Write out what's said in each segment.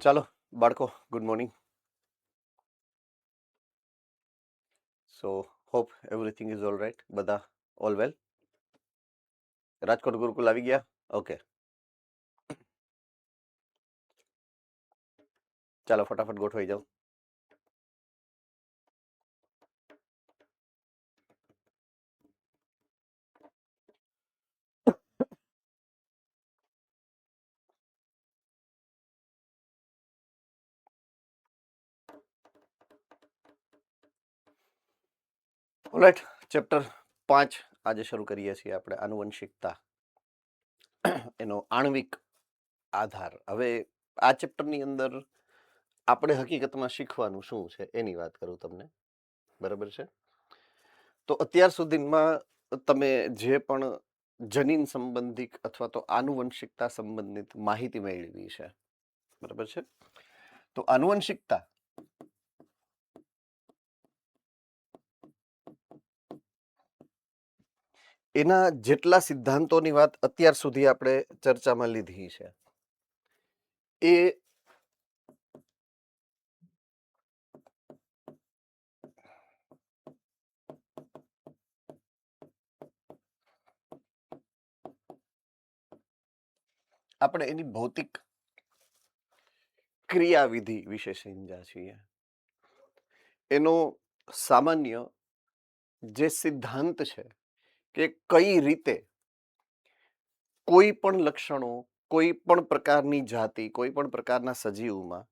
ચાલો બાળકો, good morning. So hope everything is all right. બધા ઓલ વેલ? રાજકોટ ગુરુકુલ આવી ગયા? ઓકે, ચાલો ફટાફટ ગોઠવાઈ જાઓ. ઓલરાઈટ, ચેપ્ટર 5 આજે શરૂ કરીએ છીએ આપણે, આનુવંશિકતા, એનો આણ્વિક આધાર. હવે આ ચેપ્ટરની અંદર આપણે હકીકતમાં શીખવાનું શું છે એની વાત કરું તમને, બરાબર છે? તો અત્યાર સુધીમાં તમે જે પણ જનીન સંબંધિત અથવા તો આનુવંશિકતા સંબંધિત માહિતી મેળવી છે, બરાબર છે? તો આનુવંશિકતા એના જેટલા સિદ્ધાંતોની વાત અત્યાર સુધી આપણે ચર્ચામાં લીધી છે એ આપણે એની ભૌતિક ક્રિયાવિધિ વિશે સમજ્યા છીએ. એનો સામાન્ય જે સિદ્ધાંત છે કે કઈ રીતે કોઈ પણ લક્ષણો, કોઈ પણ પ્રકારની જાતિ, કોઈ પણ પ્રકારના સજીવમાં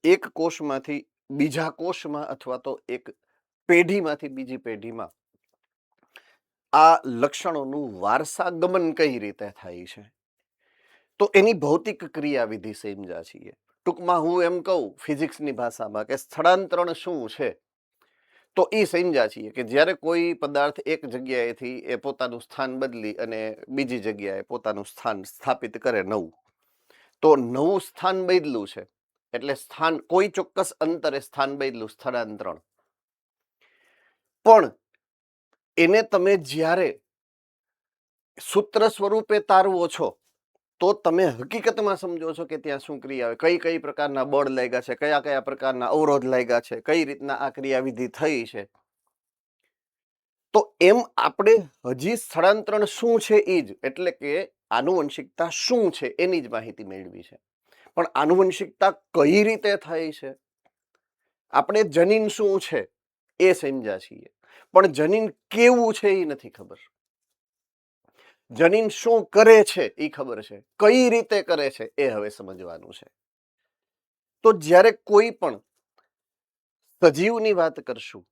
એક કોષમાંથી બીજા કોષમાં અથવા તો એક પેઢીમાંથી બીજી પેઢીમાં આ લક્ષણોનું વારસાગમન કઈ રીતે થાય છે, તો એની ભૌતિક ક્રિયાવિધિ સમજ્યા છીએ. ટૂંકમાં હું એમ કહું ફિઝિક્સની ભાષામાં કે સ્થળાંતરણ શું છે, તો એ સમજ્યા છીએ કે જ્યારે કોઈ પદાર્થ એક જગ્યાએથી એ પોતાનું સ્થાન બદલી અને બીજી જગ્યાએ પોતાનું સ્થાન સ્થાપિત કરે નવું, તો નવું સ્થાન બદલું છે એટલે સ્થાન કોઈ ચોક્કસ અંતરે સ્થાન બદલું, સ્થળાંતરણ. પણ એને તમે જ્યારે સૂત્ર સ્વરૂપે તારવો છો તો તમે હકીકતમાં સમજો છો કે ત્યાં શું ક્રિયા આવે, કઈ કઈ પ્રકારના બળ લાગ્યા છે, કયા કયા પ્રકારના અવરોધ લાગ્યા છે, કઈ રીતના આ ક્રિયાવિધિ થઈ છે. તો એમ આપણે હજી સ્થળાંતરણ શું છે એ જ, એટલે કે આનુવંશિકતા શું છે એની જ માહિતી મેળવી છે. પણ આનુવંશિકતા કઈ રીતે થાય છે, આપણે જનીન શું છે એ સમજ્યા છીએ, પણ જનીન કેવું છે એ નથી ખબર. જનીન શું કરે છે એ ખબર છે, કઈ રીતે કરે છે એ હવે સમજવાનું છે. તો જ્યારે કોઈ પણ સજીવની વાત કરશું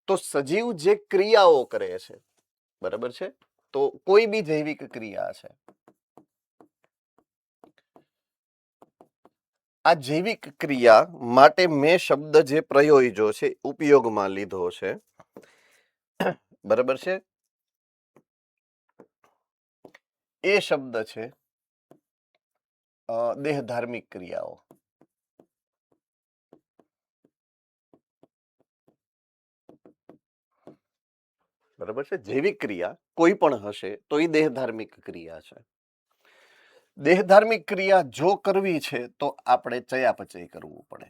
તો સજીવ જે ક્રિયાઓ કરે છે, બરાબર છે, તો કોઈ બી જૈવિક ક્રિયા છે, આ જૈવિક ક્રિયા માટે મેં શબ્દ જે પ્રયોજ્યો છે, ઉપયોગમાં લીધો છે, બરાબર છે, એ શબ્દ છે દેહધાર્મિક ક્રિયાઓ. બરાબર છે, જૈવિક ક્રિયા કોઈ પણ હશે તો એ દેહધાર્મિક ક્રિયા છે. દેહધાર્મિક ક્રિયા જો કરવી છે તો આપણે ચયાપચય કરવું પડે.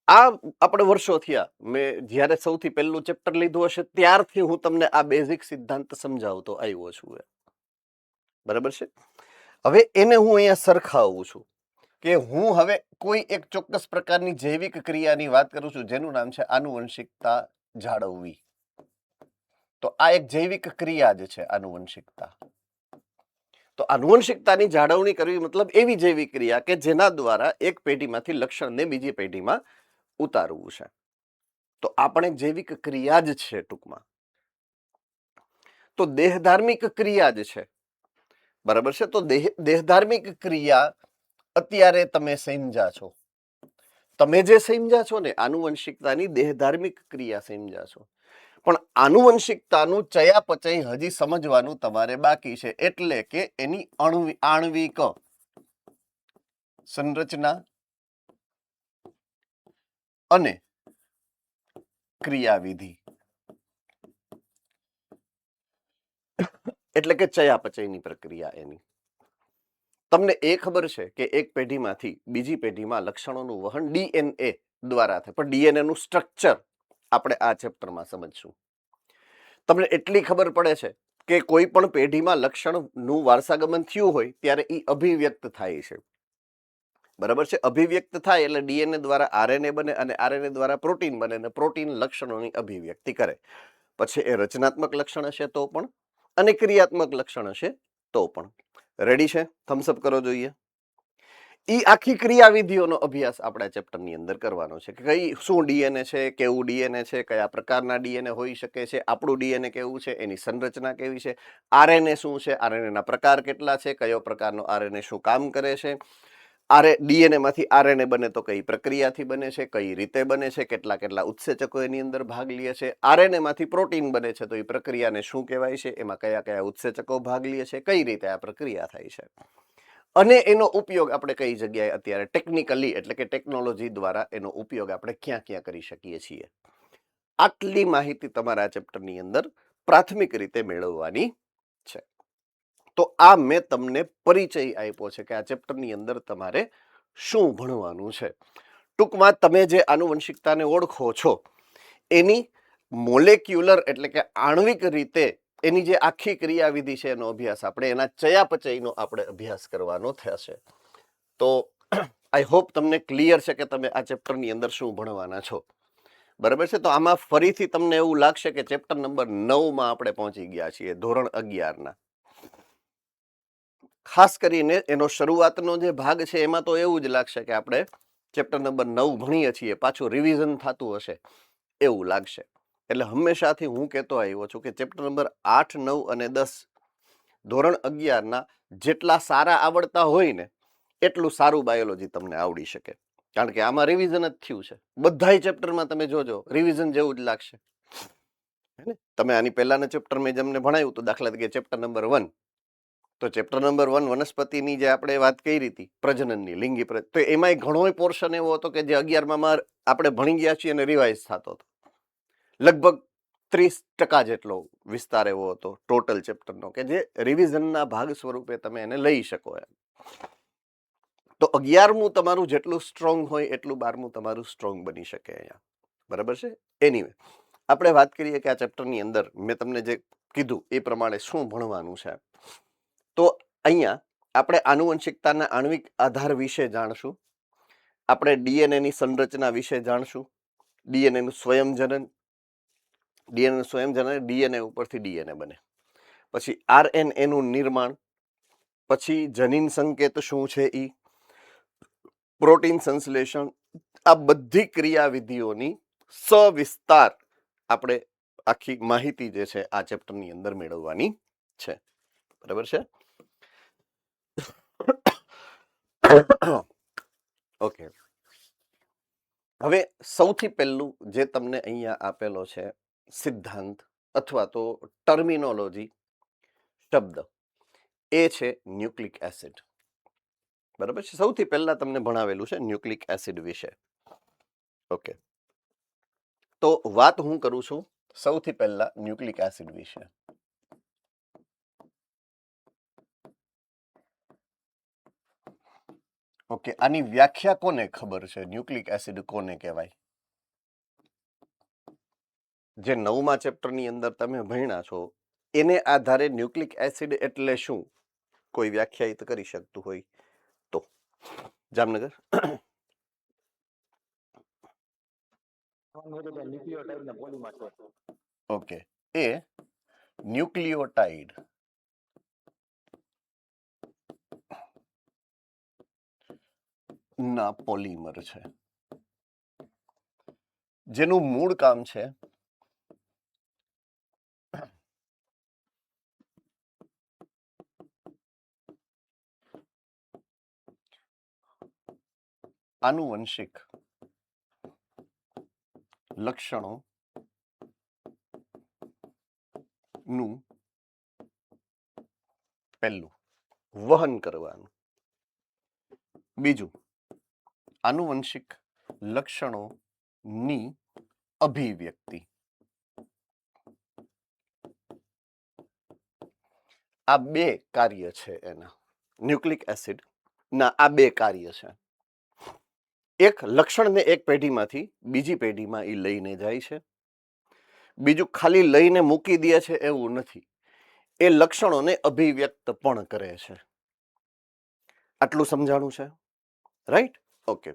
આ આપણે વર્ષો થયા, મેં જ્યારે સૌથી પહેલું ચેપ્ટર લીધું હશે ત્યારથી હું તમને આ બેઝિક સિદ્ધાંત સમજાવતો આવ્યો છું, બરાબર છે. હવે એને હું અહીંયા સરખાવું છું કે હું હવે કોઈ એક ચોક્કસ પ્રકારની જૈવિક ક્રિયાની વાત કરું છું જેનું નામ છે આનુવંશિકતા જાળવવી. તો આ એક જૈવિક ક્રિયા જ છે આનુવંશિકતા. તો આનુવંશિકતાની જાળવણી કરવી મતલબ એવી જૈવિક ક્રિયા કે જેના દ્વારા એક પેઢીમાંથી લક્ષણને બીજી પેઢીમાં ઉતારવું છે. તો આપણે જૈવિક ક્રિયા જ છે ટૂંકમાં. તો દેહધાર્મિક ક્રિયા જ છે, બરાબર છે. તો દેહધાર્મિક ક્રિયા અત્યારે તમે સમજ્યા છો. તમે જે સમજ્યા છો ને આનુવંશિકતાની દેહધાર્મિક ક્રિયા સમજ્યા છો, પણ આનુવંશિકતાનું ચયાપચય હજી સમજવાનું તમારે બાકી છે. એટલે કે એની આણ્વિક સંરચના અને ક્રિયાવિધિ, એટલે કે ચયાપચયની પ્રક્રિયા એની. તમને એ ખબર છે કે એક પેઢીમાંથી બીજી પેઢીમાં લક્ષણોનું વહન ડીએનએ દ્વારા થાય, પણ ડીએનએ નું સ્ટ્રક્ચર આપણે આ ચેપ્ટરમાં સમજશું. તમને એટલી ખબર પડે છે કે કોઈ પણ પેઢીમાં લક્ષણનું વારસાગમન થયું હોય ત્યારે એ અભિવ્યક્ત થાય છે. બરાબર છે. અભિવ્યક્ત થાય એટલે ડીએનએ દ્વારા આરએનએ બને અને આરએનએ દ્વારા પ્રોટીન બને અને પ્રોટીન લક્ષણોની અભિવ્યક્તિ કરે. પછી એ રચનાત્મક લક્ષણ હશે તો પણ અને ક્રિયાત્મક લક્ષણ હશે તો પણ. રેડી છે? થમ્સઅપ કરો જોઈએ. ઈ આખી ક્રિયાવિધિઓનો અભ્યાસ આપણા ચેપ્ટરની અંદર કરવાનો છે કે કઈ શું ડીએનએ છે, કેવું ડીએનએ છે, કયા પ્રકારના ડીએનએ હોઈ શકે છે, આપણું ડીએનએ કેવું છે, એની સંરચના કેવી છે, આરએનએ શું છે, આરએનએના પ્રકાર કેટલા છે, કયો પ્રકારનો આરએનએ શું કામ કરે છે, ડીએનએ માંથી આરએનએ બને તો કઈ પ્રક્રિયાથી બને છે, કઈ રીતે બને છે, કેટલા કેટલા ઉત્સેચકો એની અંદર ભાગ લે છે, આરએનએ માંથી પ્રોટીન બને છે તો એ પ્રક્રિયાને શું કહેવાય છે, એમાં કયા કયા ઉત્સેચકો ભાગ લે છે, કઈ રીતે આ પ્રક્રિયા થાય છે અને એનો ઉપયોગ આપણે કઈ જગ્યાએ અત્યારે ટેકનિકલી એટલે કે ટેકનોલોજી દ્વારા એનો ઉપયોગ આપણે ક્યાં ક્યાં કરી શકીએ છીએ. આટલી માહિતી તમારા ચેપ્ટરની અંદર પ્રાથમિક રીતે મેળવવાની છે. તો આ મેં તમને પરિચય આપ્યો છે કે આ ચેપ્ટરની અંદર તમારે શું ભણવાનું છે. ટૂંકમાં તમે જે આનુવંશિકતાને ઓળખો છો એની મોલેક્યુલર એટલે કે આણ્વિક રીતે એની જે આખી ક્રિયાવિધિ છે એનો અભ્યાસ આપણે એના ચયાપચયનો આપણે અભ્યાસ કરવાનો થશે. તો આઈ હોપ તમને ક્લિયર છે કે તમે આ ચેપ્ટરની અંદર શું ભણવાના છો. બરાબર છે. તો આમાં ફરીથી તમને એવું લાગશે કે ચેપ્ટર નંબર 9માં આપણે પહોંચી ગયા છીએ, ધોરણ 11ના. ખાસ કરીને એનો શરૂઆતનો જે ભાગ છે એમાં તો એવું જ લાગશે કે આપણે ચેપ્ટર નંબર 9 ભણીએ છીએ, પાછું રિવિઝન થતું હશે એવું લાગશે. એટલે હંમેશાથી હું કહેતો આવ્યો છું કે ચેપ્ટર નંબર 8, 9 અને 10 ધોરણ 11ના જેટલા સારા આવડતા હોય ને એટલું સારું બાયોલોજી તમને આવડી શકે. કારણ કે આમાં રિવિઝન જ થયું છે. બધાય ચેપ્ટરમાં તમે જોજો રિવિઝન જેવું જ લાગશે. તમે આની પહેલાના ચેપ્ટર મેં જેમને ભણાવ્યું તો દાખલા તરીકે ચેપ્ટર નંબર 1, તો ચેપ્ટર નંબર 1 વનસ્પતિની જે આપણે વાત કરી હતી પ્રજનનની લિંગી તો એમાંય ઘણો પોર્શન એવો હતો કે જે 11માં આપણે ભણી ગયા છીએ અને રિવાઇઝ થતો હતો. લગભગ 30% જેટલો વિસ્તાર એવો હતો ટોટલ ચેપ્ટરનો કે જે રિવિઝનના ભાગ સ્વરૂપે તમે એને લઈ શકો એમ. તો 11મું તમારું જેટલું સ્ટ્રોંગ હોય એટલું 12મું તમારું સ્ટ્રોંગ બની શકે અહીંયા. બરાબર છે. એનીવે આપણે વાત કરીએ કે આ ચેપ્ટરની અંદર મેં તમને જે કીધું એ પ્રમાણે શું ભણવાનું છે. તો અહીંયા આપણે આનુવંશિકતાના આણ્વિક આધાર વિશે જાણશું. આપણે ડીએનએની સંરચના વિશે જાણશું. ડીએનએનું સ્વયંજનન, ડીએનએ ઉપરથી ડીએનએ બને. પછી આરએનએનું નિર્માણ, પછી જનીન સંકેત શું છે ઈ, પ્રોટીન સંશ્લેષણ, આ બધી ક્રિયાવિધિઓની સવિસ્તાર આપણે આખી માહિતી જે છે આ ચેપ્ટરની અંદર મેળવવાની છે. બરાબર છે. ઓકે. હવે સૌથી પહેલું જે તમને અહીંયા આપેલો છે સિદ્ધાંત અથવા તો ટર્મિનોલોજી શબ્દ એ છે ન્યુક્લિક એસિડ. બરાબર છે. સૌથી પહેલા તમને ભણાવેલું છે ન્યુક્લિક એસિડ વિશે. ઓકે. તો વાત હું કરું છું સૌથી પહેલા ન્યુક્લિક એસિડ વિશે. ઓકે. આની વ્યાખ્યા કોને ખબર છે? ન્યુક્લિક એસિડ કોને કહેવાય? જે 9મા ચેપ્ટરની અંદર તમે ભણ્યા છો એને આધારે ન્યુક્લિક એસિડ એટલે શું કોઈ વ્યાખ્યાયિત કરી શકતું હોય તો. જામનગર. ઓકે. એ ન્યુક્લિયોટાઇડ ના પોલિમર છે જેનું મૂળ કામ છે આનુવંશિક લક્ષણો નું પહેલું વહન કરવાનું, બીજું આનુવંશિક લક્ષણોની અભિવ્યક્તિ. આ બે કાર્ય છે એના. ન્યુક્લિક એસિડ ના આ બે કાર્ય છે. એક લક્ષણને એક પેઢીમાંથી બીજી પેઢીમાં એ લઈને જાય છે. બીજું ખાલી લઈને મૂકી દે છે એવું નથી, એ લક્ષણોને અભિવ્યક્ત પણ કરે છે. આટલું સમજાણું છે, રાઈટ? ઓકે.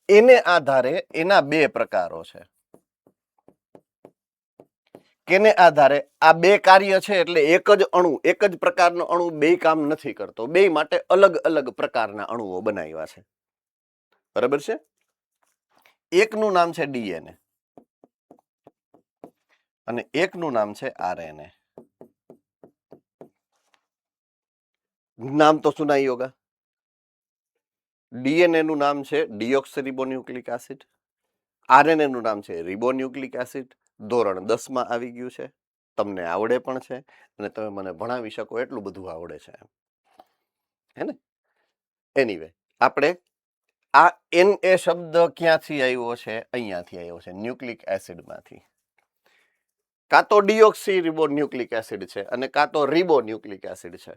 એને આધારે એના બે પ્રકારો છે. કેને આધારે? આ બે કાર્ય છે એટલે એક જ અણુ, એક જ પ્રકારનો અણુ બે કામ નથી કરતો, બે માટે અલગ અલગ પ્રકારના અણુઓ બનાવ્યા છે. બરાબર છે? એકનું નામ છે ડીએનએ અને એકનું નામ છે આરએનએ. નામ તો સુનાઈ હોગા. ડીએનએ નું નામ છે ડીઓક્સરીબોન્યુક્લિક એસિડ, આરએનએ નું નામ છે રિબોન્યુક્લિક એસિડ. ધોરણ 10 માં આવી ગયું છે, તમને આવડે પણ છે અને તમે મને ભણાવી શકો એટલું બધું આવડે છે, હે ને? એનીવે, આપણે આ Na શબ્દ ક્યાંથી આવ્યો છે? અહીંયાથી આવ્યો છે, ન્યુક્લિક એસિડમાંથી. કાં તો ડીઓક્સી રિબોન્યુક્લિક એસિડ છે અને કાં તો રિબોન્યુક્લિક એસિડ છે.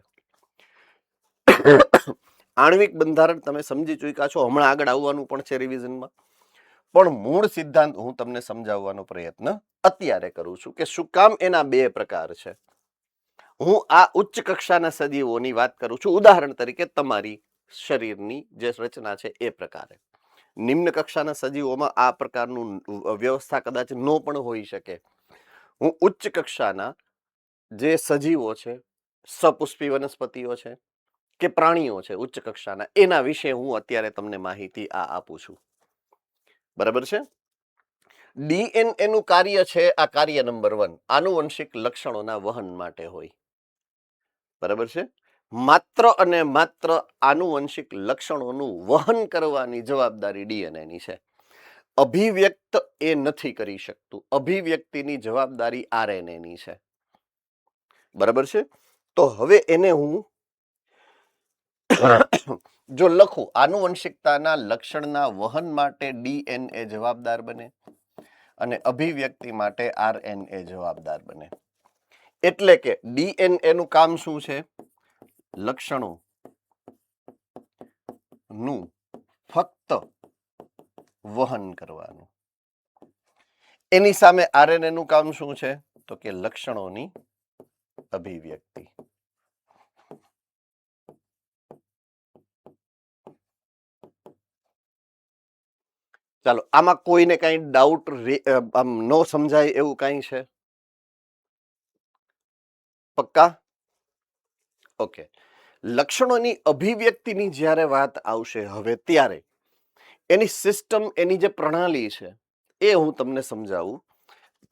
આણ્વિક બંધારણ તમે સમજી ચૂક્યા છો, હમણાં આગળ આવવાનું પણ છે રિવિઝનમાં. પણ મૂળ સિદ્ધાંત હું તમને સમજાવવાનો પ્રયત્ન અત્યારે કરું છું કે શું કામ એના બે પ્રકાર છે. હું આ ઉચ્ચ કક્ષાના સજીવોની વાત કરું છું, ઉદાહરણ તરીકે તમારી શરીરની જે રચના છે એ પ્રકારે. નિમ્ન કક્ષાના સજીવોમાં આ પ્રકારનું વ્યવસ્થા કદાચ ન પણ હોઈ શકે. હું ઉચ્ચ કક્ષાના જે સજીવો છે, સપુષ્પી વનસ્પતિઓ છે કે પ્રાણીઓ છે ઉચ્ચ કક્ષાના, એના વિશે હું અત્યારે તમને માહિતી આપું છું. બરાબર છે? ડીએનએ નું કાર્ય છે આ કાર્ય નંબર 1, આનુવંશિક લક્ષણોના વહન માટે હોય. બરાબર છે? માત્ર અને માત્ર આનુવંશિક લક્ષણોનું વહન કરવાની જવાબદારી ડીએનએની છે. અભિવ્યક્ત એ નથી કરી શકતું, અભિવ્યક્તિની જવાબદારી આરએનએની છે. બરાબર છે? તો હવે એને હું જો લખું, આનુવંશિકતાના લક્ષણના વહન માટે ડીએનએ જવાબદાર બને અને અભિવ્યક્તિ માટે આરએનએ જવાબદાર બને. એટલે કે ડીએનએ નું કામ શું છે? લક્ષણો નું ફક્ત વહન કરવાનું. એની સામે આરએનએ નું કામ શું છે? તો કે લક્ષણોની અભિવ્યક્તિ. ચાલો, આમાં કોઈને કઈ ડાઉટ આમ ન સમજાય એવું કઈ છે? પક્કા? ઓકે. લક્ષણોની અભિવ્યક્તિની જ્યારે વાત આવશે હવે, ત્યારે એની સિસ્ટમ, એની જે પ્રણાલી છે એ હું તમને સમજાવું.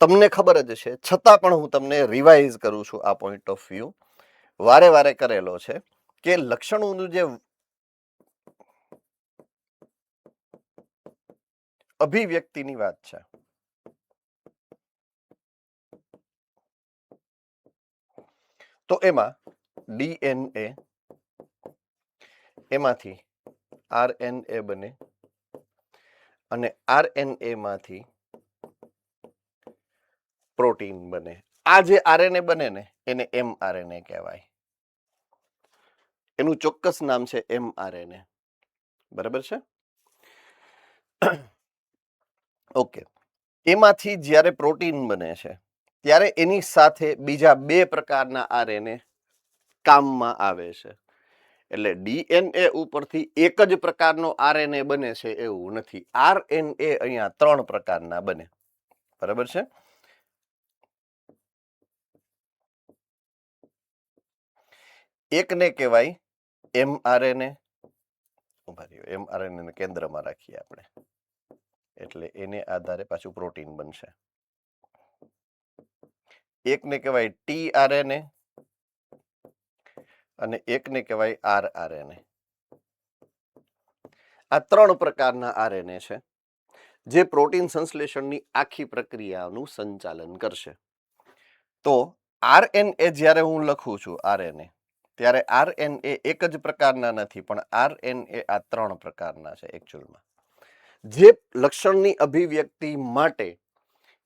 તમને ખબર જ છે, છતાં પણ હું તમને રિવાઇઝ કરું છું. આ પોઈન્ટ ઓફ વ્યૂ વારે વારે કરેલો છે કે લક્ષણોનું જે અભિવ્યક્તિની વાત છે, તો એમાં ડીએનએ એમાંથી આરએનએ બને અને આરએનએ માંથી પ્રોટીન બને. આ જે આરએનએ બને ને એને એમઆરએનએ કહેવાય. એનું ચોક્કસ નામ છે એમઆરએનએ. બરાબર છે? ઓકે. એમાંથી જ્યારે પ્રોટીન બને છે ત્યારે એની સાથે બીજા બે પ્રકારના આરએનએ કામમાં આવે છે. એટલે ડીએનએ ઉપરથી એક જ પ્રકારનો આરએનએ બને છે એવું નથી. આરએનએ અહીંયા 3 પ્રકારના બને. બરાબર છે? એકને કહેવાય એમઆરએનએ. એમઆરએનએ ને કેન્દ્રમાં રાખીએ આપણે, એટલે એને આધારે પાછું પ્રોટીન બનશે. એકને કહેવાય ટીઆરએનએ અને એકને કહેવાય આરઆરએનએ. આ 3 પ્રકારના આરએનએ છે જે પ્રોટીન સંશ્લેષણની આખી પ્રક્રિયાનું સંચાલન કરશે. તો આરએનએ જ્યારે હું લખું છું આરએનએ, ત્યારે આરએનએ એક જ પ્રકારના નથી, પણ આરએનએ આ 3 પ્રકારના છે એકચ્યુઅલમાં. જે લક્ષણની અભિવ્યક્તિ માટે,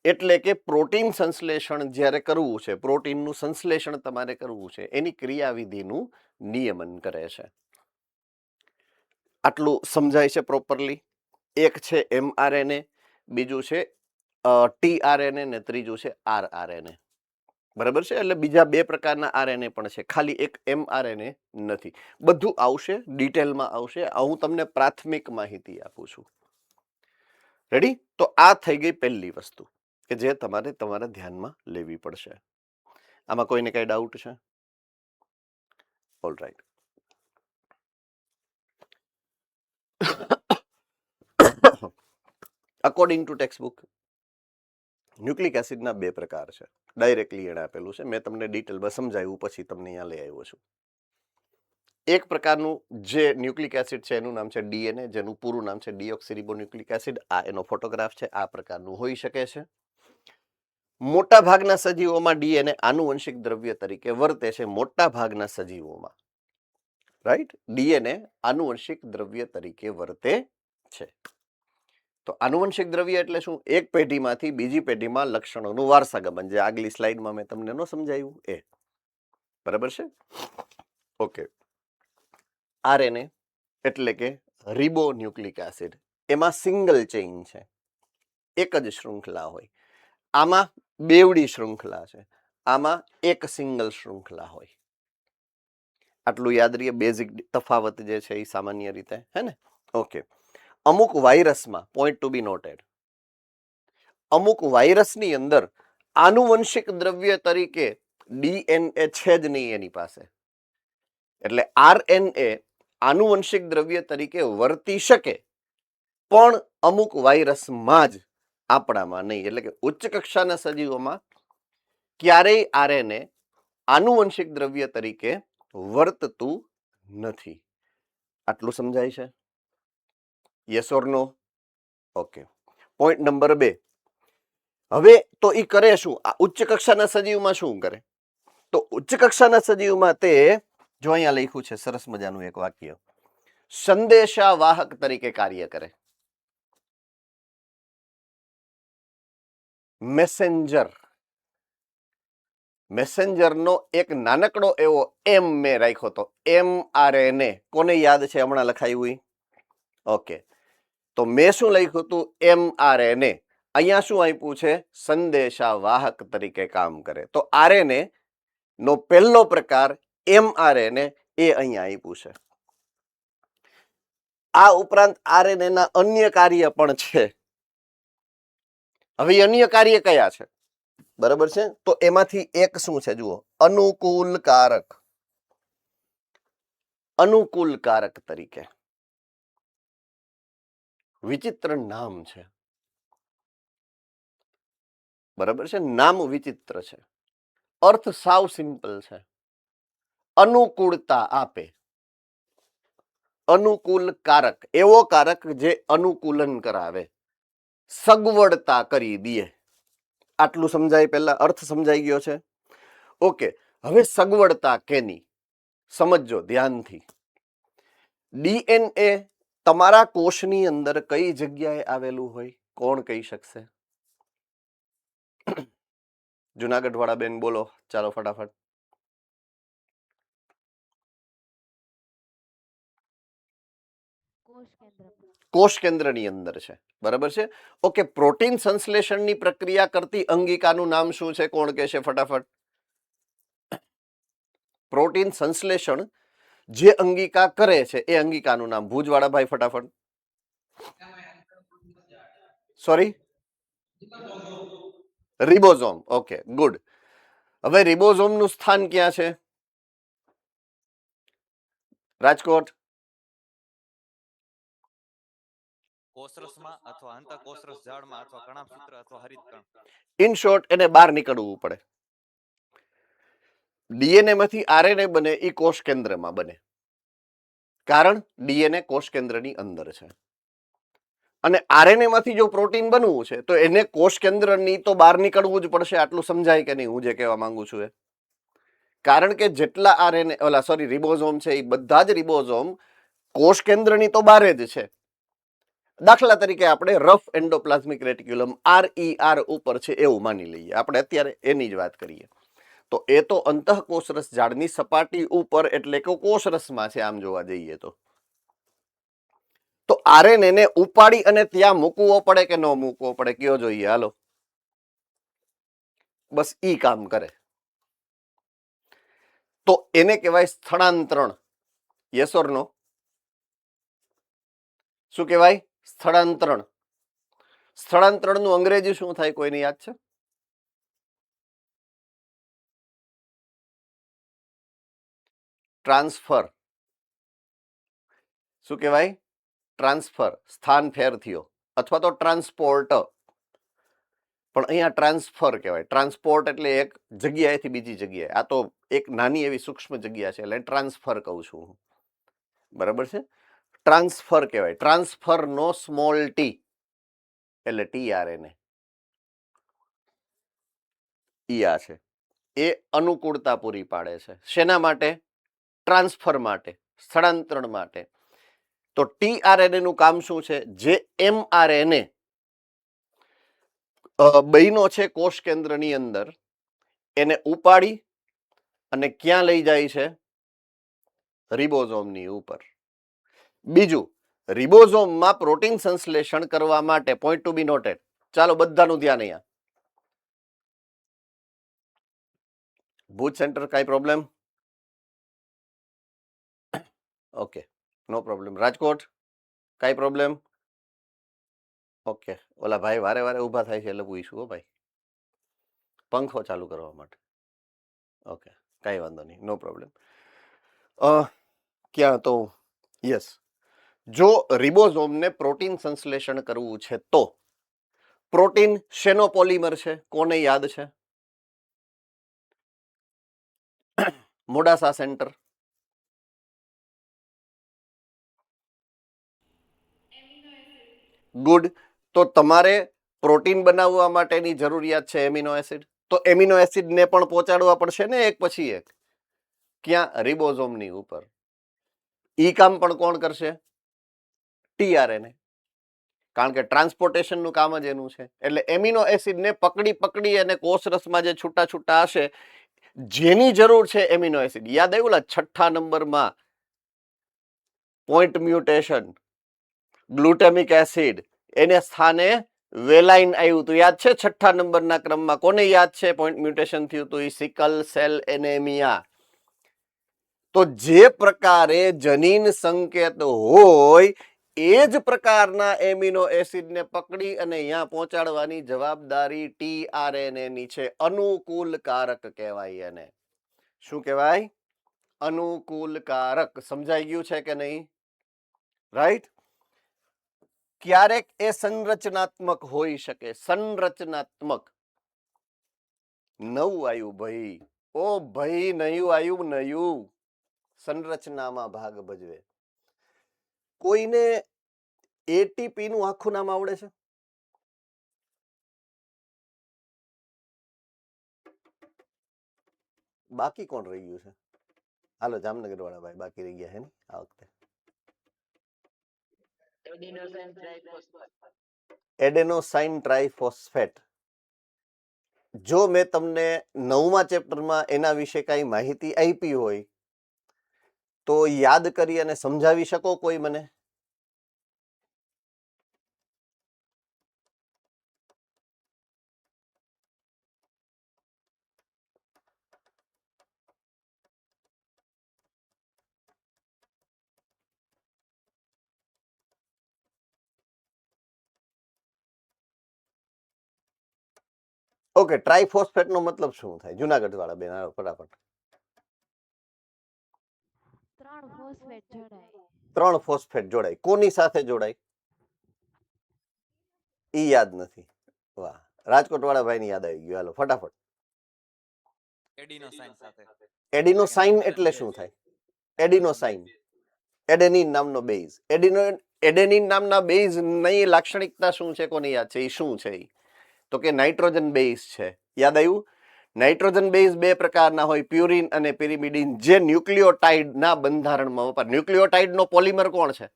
એટલે કે પ્રોટીન સંશ્લેષણ જ્યારે કરવું છે, પ્રોટીનનું સંશ્લેષણ તમારે કરવું છે, એની ક્રિયાવિધિનું નિયમન કરે છે. આટલું સમજાય છે પ્રોપરલી? એક છે mRNA, બીજું છે tRNA ને ત્રીજું છે rRNA. બરાબર છે? એટલે બીજા 2 પ્રકારના RNA પણ છે, ખાલી એક mRNA નથી. બધું આવશે, ડિટેલમાં આવશે. હું તમને પ્રાથમિક માહિતી આપું છું. રેડી? તો આ થઈ ગઈ પહેલી વસ્તુ કે જે તમારે તમારા ધ્યાનમાં લેવી પડશે. આમાં કોઈને કઈ ડાઉટ છે? All right. According to textbook nucleic એસિડના 2 પ્રકાર છે. ડાયરેક્ટલી એને આપેલું છે. મેં તમને ડિટેલમાં સમજાવ્યું પછી તમને અહીંયા લઈ આવ્યો છું. એક પ્રકારનું જે ન્યુક્લિક એસિડ છે એનું નામ છે ડીએનએ, જેનું પૂરું નામ છે ડીઓક્સીરીબોન્યુક્લિક એસિડ. આ એનો ફોટોગ્રાફ છે. આ પ્રકારનું હોઈ શકે છે. મોટા ભાગના સજીવોમાં ડીએનએ આનુવંશિક દ્રવ્ય તરીકે વર્તે છે. મોટા ભાગના સજીવોમાં, રાઈટ, ડીએનએ આનુવંશિક દ્રવ્ય તરીકે વર્તે છે. તો આનુવંશિક દ્રવ્ય એટલે શું? એક પેઢીમાંથી બીજી પેઢીમાં લક્ષણોનું વારસાગમન, જે આગલી સ્લાઇડમાં મેં તમને ન સમજાવ્યું એ. બરાબર છે? ઓકે. આરએનએ એટલે કે રિબોન્યુક્લિક એસિડ, એમાં સિંગલ ચેઇન છે, એક જ શૃંખલા હોય. આમાં બેવડી શૃંખલા છે, આમાં એક સિંગલ શૃંખલા હોય. આટલું યાદ રહીએ, બેઝિક તફાવત જે છે એ સામાન્ય રીતે, હે ને? ઓકે. અમુક વાયરસમાં, પોઈન્ટ ટુ બી નોટેડ, અમુક વાયરસની અંદર આનુવંશિક દ્રવ્ય તરીકે ડીએનએ છે જ નહીં એની પાસે. એટલે આરએનએ આનુવંશિક દ્રવ્ય તરીકે વર્તી શકે, પણ અમુક વાયરસમાં જ, આપણામાં નહીં. એટલે કે ઉચ્ચ કક્ષાના સજીવોમાં ક્યારેય આરએનએ આનુવંશિક દ્રવ્ય તરીકે વર્તતું નથી. આટલું સમજાય છે? Yes or no? Okay. Point number 2. હવે તો ઈ કરે શું? આ ઉચ્ચ કક્ષાના સજીવમાં શું કરે? તો ઉચ્ચ કક્ષાના સજીવમાં તે, જો અહીંયા લખ્યું છે સરસ મજાનું એક વાક્ય, સંદેશા વાહક તરીકે કાર્ય કરે. મેસેન્જર. મેસેન્જરનો એક નાનકડો એવો એમ મેં રાખ્યો તો, mRNA. કોને યાદ છે? હમણાં લખાયું. ઓકે. તો મેં શું લખ્યું હતું? mRNA. અહીંયા શું આપ્યું છે? સંદેશા વાહક તરીકે કામ કરે. તો આરએનએ નો પહેલો પ્રકાર mRNA એ અહીંયા આપ્યું છે. આ ઉપરાંત આરએનએ ના અન્ય કાર્ય પણ છે. હવે અન્ય કાર્ય કયા છે? બરાબર છે? તો એમાંથી એક શું છે? જુઓ, અનુકૂલકારક. અનુકૂલકારક તરીકે. વિચિત્ર નામ છે. બરાબર છે? નામ વિચિત્ર છે, અર્થ સાવ સિમ્પલ છે. અનુકૂળતા આપે. અનુકૂલકારક, એવો કારક જે અનુકૂલન કરાવે, સગવડતા કરી દે. આટલું સમજાય? પહેલા અર્થ સમજાઈ ગયો છે? ઓકે. હવે સગવડતા કેની? સમજો ધ્યાનથી. ડીએનએ તમારા કોષની અંદર કઈ જગ્યાએ આવેલું હોય? કોણ કહી શકશે? જુનાગઢ વાળા બેન બોલો, ચાલો ફટાફટ. કોષ કેન્દ્રની અંદર છે. બરાબર છે? ઓકે. પ્રોટીન સંશ્લેષણની પ્રક્રિયા કરતી અંગિકાનું નામ શું છે? કોણ કહેશે ફટાફટ? પ્રોટીન સંશ્લેષણ જે અંગિકા કરે છે એ અંગિકાનું નામ. ભુજવાળા ભાઈ ફટાફટ. Sorry, ribosome. Okay, good. હવે રિબોઝોમનું સ્થાન ક્યાં છે? રાજકોટ. કોષરસમાં અથવા અંતઃકોષરસ ઝાડમાં અથવા કણાભસૂત્ર અથવા હરિતકણ. ઇન શોર્ટ, એને બહાર નીકળવું પડે. ડીએનએ માંથી આરએનએ બને એ કોષ કેન્દ્રમાં બને, કારણ ડીએનએ કોષ કેન્દ્રની અંદર છે. અને આરએનએ માંથી જો પ્રોટીન બનવું છે તો એને કોષ કેન્દ્રની તો બહાર નીકળવું જ પડશે. આટલું સમજાય કે નહીં હું જે કહેવા માંગુ છું એ? કારણ કે જેટલા આરએનએ રિબોઝોમ છે એ બધા જ રિબોઝોમ કોષ કેન્દ્રની તો બહાર જ છે. દાખલા તરીકે આપણે રફ એન્ડોપ્લાઝમિક રેટિક્યુલમ RER ઉપર છે એવું માની લઈએ. આપણે અત્યારે એની જ વાત કરીએ. તો એ તો અંતઃકોષરસ ઝાડની સપાટી ઉપર, એટલે કે કોષરસમાં છે આમ જોવા જઈએ તો. તો આરએનએ ને ઉપાડી અને ત્યાં મૂકવો પડે કે ન મૂકવો પડે, કયો જોઈએ? હાલો, બસ ઈ કામ કરે. તો એને કહેવાય સ્થળાંતરણ. યસ ઓર નો? શું કહેવાય? સ્થળાંતરણ. સ્થળાંતરણનું અંગ્રેજી શું થાય? કોઈને યાદ છે? ટ્રાન્સફર. શું કહેવાય? ટ્રાન્સફર. સ્થાન ફેર થયો અથવા તો ટ્રાન્સપોર્ટ, પણ અહીંયા ટ્રાન્સફર કહેવાય. ટ્રાન્સપોર્ટ એટલે એક જગ્યાએથી બીજી જગ્યાએ. આ તો એક નાની એવી સૂક્ષ્મ જગ્યા છે એટલે ટ્રાન્સફર કહું છું હું. બરાબર છે? ટ્રાન્સફર કહેવાય. ટ્રાન્સફર નો સ્મોલ ટી એટલે ટીઆરએનએ. ઈ આ છે એ અનુકૂળતા પૂરી પાડે છે. શેના માટે? ટ્રાન્સફર માટે, સ્થળાંતરણ માટે. તો ટીઆરએનએ નું કામ શું છે? જે એમઆરએનએ બહેનો છે કોષ કેન્દ્રની અંદર, એને ઉપાડી અને ક્યાં લઈ જાય છે? રિબોઝોમની ઉપર. બીજું, રિબોઝોમમાં પ્રોટીન સંશ્લેષણ કરવા માટે, પોઈન્ટ ટુ બી નોટેડ. ચાલો બધાનું ધ્યાન અહીંયા. ભુજ સેન્ટર કાંઈ પ્રોબ્લેમ? ઓકે, નો પ્રોબ્લેમ. રાજકોટ કાંઈ પ્રોબ્લેમ? ઓકે, ઓલા ભાઈ વારે વારે ઊભા થાય છે એટલે પૂછ્યું હો ભાઈ, પંખો ચાલુ કરવા માટે. ઓકે, કાંઈ વાંધો નહીં, નો પ્રોબ્લેમ. ક્યાં તો યસ, જો રિબોઝોમને પ્રોટીન સંશ્લેષણ કરવું છે તો પ્રોટીન શેનો પોલિમર છે? કોને યાદ છે? મોડાસા સેન્ટર. ગુડ. તો તમારે પ્રોટીન બનાવવા માટેની જરૂરિયાત છે એમિનો એસિડ. તો એમિનો એસિડ ને પણ પહોંચાડવા પડશે ને એક પછી એક. ક્યાં? રિબોઝોમની ઉપર. ઈ કામ પણ કોણ કરશે? ટીઆરએનએ. કારણ કે ટ્રાન્સપોર્ટેશન નું કામ જ એનું છે. એટલે એમિનો એસિડ ને પકડી અને કોષરસમાં જે છૂટા છૂટા હશે જેની જરૂર છે એમિનો એસિડ. યાદ આવ્યું? 6 નંબરમાં પોઈન્ટ મ્યુટેશન, ગ્લુટામિક એસિડ, એને સ્થાને વેલાઇન આવ્યું હતું. યાદ છે? 6 નંબરના ક્રમમાં કોને યાદ છે પોઈન્ટ મ્યુટેશન થયું હતું? એ સિકલ સેલ એનેમિયા. તો જે પ્રકારે જનીન સંકેત હોય એ જ પ્રકારના એમિનો એસિડને પકડી અને અહીંયા પહોંચાડવાની જવાબદારી ટીઆરએનએ ની છે. અનુકૂલકારક કહેવાય એને. શું કહેવાય? અનુકૂલકારક. સમજાઈ ગયું છે કે નહીં? રાઈટ. ક્યારેક એ સંરચનાત્મક હોઈ શકે. સંરચનાત્મક. નવું આવ્યું ભાઈ. ઓ ભાઈ, નયું આવ્યું, નયું. સંરચનામાં ભાગ ભજવે. કોઈને એટીપી નું આખું નામ આવડે છે? બાકી કોણ રહી ગયું છે? હાલો, જામનગર વાળા ભાઈ બાકી રહી ગયા છે ને આ વખતે. એડેનોસાઇન ટ્રાઇફોસ્ફેટ. જો મેં તમને 9મા ચેપ્ટરમાં એના વિશે કઈ માહિતી આપી હોય તો યાદ કરી અને સમજાવી શકો કોઈ મને? ઓકે, ટ્રાઇફોસ્ફેટ નો મતલબ શું થાય? જુનાગઢ વાળા બેન ફટાફટ. 3 ફોસ્ફેટ જોડાય. કોની સાથે જોડાય? ઈ યાદ નથી. વાહ, રાજકોટ વાળા ભાઈ ની યાદ આવી ગયું. હાલો ફટાફટ. એડિનોસાઇન સાથે. એડિનોસાઇન એટલે શું થાય? એડિનોસાઇન, એડેનિન નામનો બેઝ. એડેનિન નામના બેઝ ની લાક્ષણિકતા શું છે? કોને યાદ છે? એ શું છે? તો કે નાઇટ્રોજન બેઝ છે. યાદ આવ્યું? નાઇટ્રોજન બેઝ બે પ્રકારના હોય, પ્યુરિન અને પિરિમિડિન, જે ન્યુક્લિયોટાઇડ ના બંધારણમાં વપરાય. ન્યુક્લિયોટાઇડ નો પોલિમર કોણ છે?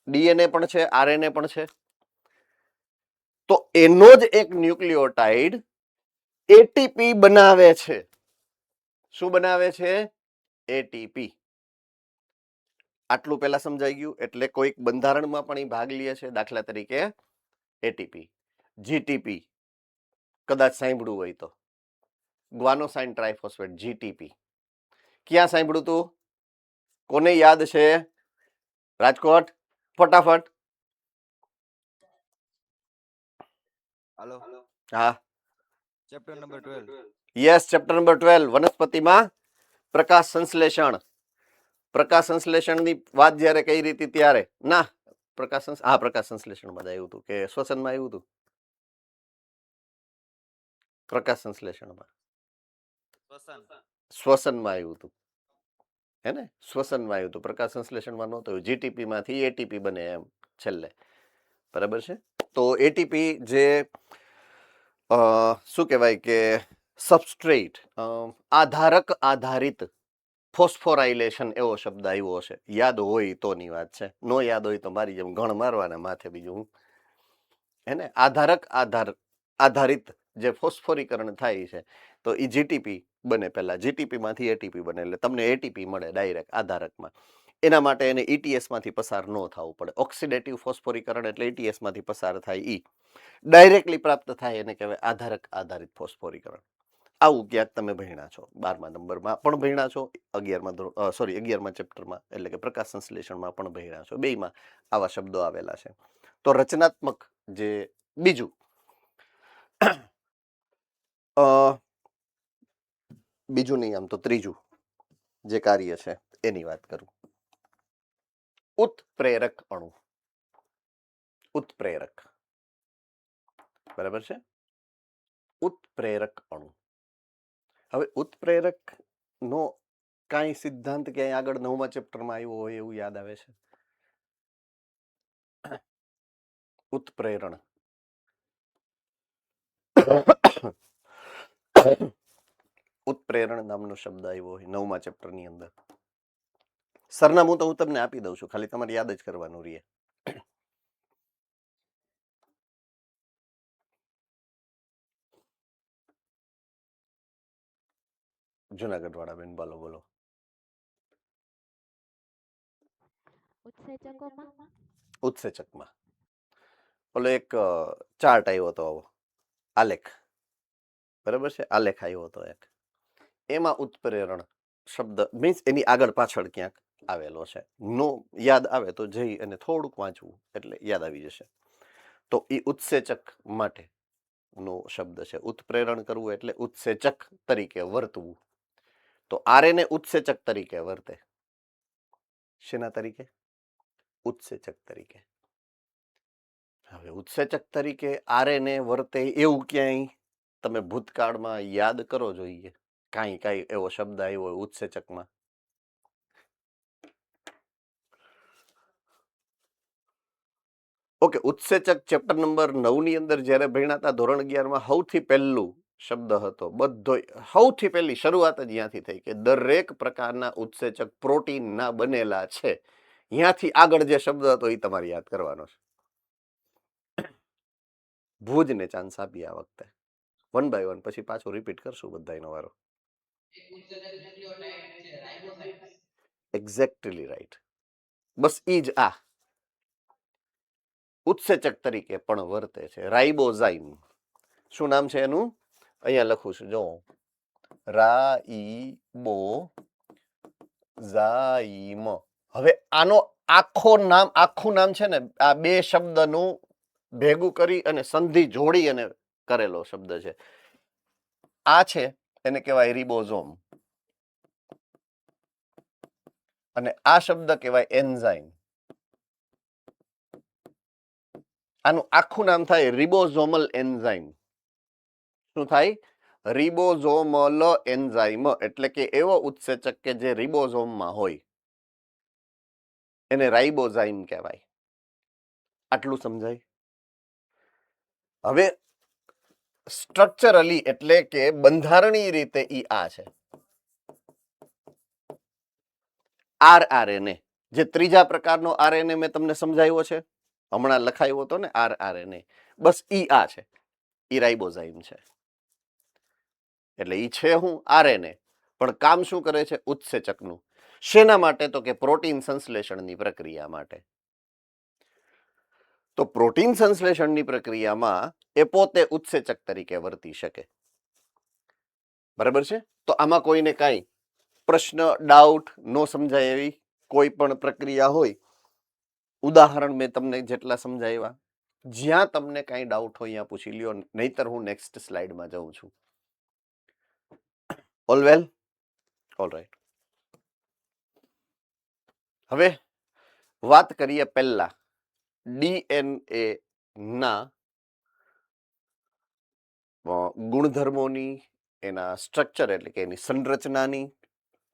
ડીએનએ પણ છે, આરએનએ પણ છે. તો એનો જ એક ન્યુક્લિયોટાઇડ એટીપી બનાવે છે. શું બનાવે છે? એટીપી. આટલું પહેલા સમજાઈ ગયું. એટલે કોઈક બંધારણમાં પણ એ ભાગ લે છે. દાખલા તરીકે એટીપી, જીટીપી કદાચ સાંભળ્યું હોય તો, ગ્વાનોસાઇન ટ્રાઇફોસ્ફેટ જીટીપી. ક્યાં સાંભળ્યું તું? કોને યાદ છે? રાજકોટ ફટાફટ. હાલો હા chapter number 12 yes, chapter number 12 વનસ્પતિમાં પ્રકાશ સંશ્લેષણ. પ્રકાશ સંશ્લેષણની વાત જ્યારે કઈ રીતે ત્યારે ના પ્રકાશ સંશ્લેષણમાં આવ્યું હતું કે શ્વસનમાં આવ્યું હતું? પ્રકાશ સંશ્લેષણમાં શ્વસનમાં આવ્યું હતું, હે ને? શ્વસનમાં આવ્યું હતું, પ્રકાશ સંશ્લેષણમાં નહોતું. જીટીપી માંથી એટીપી બને એમ છેલ્લે, બરાબર છે? તો એટીપી જે શું કહેવાય કે સબસ્ટ્રેટ આધારક આધારિત ફોસ્ફોરાઇલેશન એવો શબ્દ આવ્યો હશે. યાદ હોય તોની વાત છે, નો યાદ હોય તો મારી જેમ ગણ મારવાના માથે. બીજું હું, હે ને? આધારિત જે ફોસ્ફોરીકરણ થાય છે તો એ જીટીપી બને. પહેલા જીટીપી માંથી એટીપી બને, એટલે તમને એટીપી મળે ડાયરેક્ટ આધારકમાં. એના માટે એને ઈટીએસ માંથી પસાર ન થવું પડે. ઓક્સિડેટિવ ફોસ્ફોરીકરણ એટલે ઈટીએસ માંથી પસાર થાય, ઈ ડાયરેક્ટલી પ્રાપ્ત થાય, એને કહેવાય આધારક આધારિત ફોસ્ફોરીકરણ. આવું ક્યાંક તમે ભણ્યા છો, 12મા નંબરમાં પણ ભણ્યા છો, 11મા ચેપ્ટરમાં એટલે કે પ્રકાશ સંશ્લેષણમાં પણ ભણ્યા છો. બેયમાં આવા શબ્દો આવેલા છે. તો રચનાત્મક જે બીજું બીજું નહીં, આમ તો ત્રીજું જે કાર્ય છે એની વાત કરું. ઉત્પ્રેરક અણુ. ઉત્પ્રેરક, બરાબર છે? ઉત્પ્રેરક અણુ. હવે ઉત્પ્રેરક નો કાંઈ સિદ્ધાંત ક્યાંય આગળ 9મા ચેપ્ટરમાં આવ્યો હોય એવું યાદ આવે છે? ઉત્પ્રેરણ ઉત્પ્રેરણ નામનો શબ્દ આવ્યો હોય 9મા ચેપ્ટરની અંદર. સરનામું તો હું તમને આપી દઉં છું, ખાલી તમારે યાદ જ કરવાનું રહે. જુનાગઢ વાળા બેન બોલો બોલો. ઉત્સેચકમાં ઓલો એક ચાર્ટ આવ્યો હતો, આવો આલેખ, બરાબર છે? આલેખ આવ્યો હતો એક, એમાં ઉત્પ્રેરણ શબ્દ મીન્સ એની આગળ પાછળ ક્યાંક આવેલો છે. નો યાદ આવે તો જઈ અને થોડુંક વાંચવું એટલે યાદ આવી જશે. તો એ ઉત્સેચક માટે નો શબ્દ છે. ઉત્પ્રેરણ કરવું એટલે ઉત્સેચક તરીકે વર્તવું. તો આરએનએ ઉત્સેચક તરીકે વર્તે. શેના તરીકે? ઉત્સેચક તરીકે. હવે ઉત્સેચક તરીકે આરએનએ વર્તે એવું ક્યાંય તમે ભૂતકાળમાં યાદ કરો જોઈએ, કાંઈ એવો શબ્દ આવ્યો હોય ઉત્સેચકમાં? ઓકે, ઉત્સેચક ચેપ્ટર નંબર 9 ની અંદર જ્યારે ભણ્યા હતા ધોરણ 11માં, સૌથી પહેલું શબ્દ હતો, બધો સૌથી પહેલી શરૂઆત જ ત્યાંથી થઈ કે દરેક પ્રકારના ઉત્સેચક પ્રોટીનના બનેલા છે. ત્યાંથી આગળ જે શબ્દ હતો એ તમારે યાદ કરવાનો છે. ભુજને ચાન્સ આપી આ વખતે 1 by 1, પછી પાછું રિપીટ કરશું બધાનો વારો. Exactly right. બસ ઈ જ આ ઉત્સેચક તરીકે પણ વર્તે છે. રાઇબોઝાઇમ. શું નામ છે એનું? અહીંયા લખું છું, જો, રાઇબોઝાઇમ. હવે આનો આખું નામ છે ને, આ બે શબ્દનું ભેગું કરી અને સંધિ જોડી અને કરેલો શબ્દ છે. આ છે એને કહેવાય રિબોઝોમ, અને આ શબ્દ કહેવાય એન્ઝાઇમ. આનું આખું નામ થાય રિબોઝોમલ એન્ઝાઇમ. શું થાય? Ribosomal enzyme. એટલે કે એવો ઉત્સેચક કે જે રિબોઝોમમાં હોય એને રાઇબોઝાઇમ કહેવાય. આટલું સમજાય? હવે સ્ટ્રક્ચરલી એટલે કે બંધારણીય રીતે ઈ આ છે. આરઆરએનએ, જે ત્રીજા પ્રકારનો આરએનએ મેં તમને સમજાવ્યો છે, હમણાં લખાયો હતો ને આરઆરએનએ, બસ ઈ આ છે, ઈ રાઇબોઝાઇમ છે. એટલે ઈ છે હું આરએનએ, પણ કામ શું કરે છે? ઉત્સેચકનું. શેના માટે? તો કે પ્રોટીન સંશ્લેષણની પ્રક્રિયા માટે. તો પ્રોટીન સંશ્લેષણની પ્રક્રિયામાં એ પોતે ઉત્સેચક તરીકે વર્તી શકે. બરાબર છે? તો આમાં કોઈને કાંઈ પ્રશ્ન, ડાઉટ, નો સમજાય એવી કોઈ પણ પ્રક્રિયા હોય, ઉદાહરણ મેં તમને જેટલા સમજાવ્યા, જ્યાં તમને કાંઈ ડાઉટ હોય ત્યાં પૂછી લ્યો, નહીતર હું નેક્સ્ટ સ્લાઇડમાં જાઉં છું. All well? All right. હવે વાત કરીએ પહેલા ડીએનએ ના ગુણધર્મોની, એના સ્ટ્રક્ચર એટલે કે એની સંરચનાની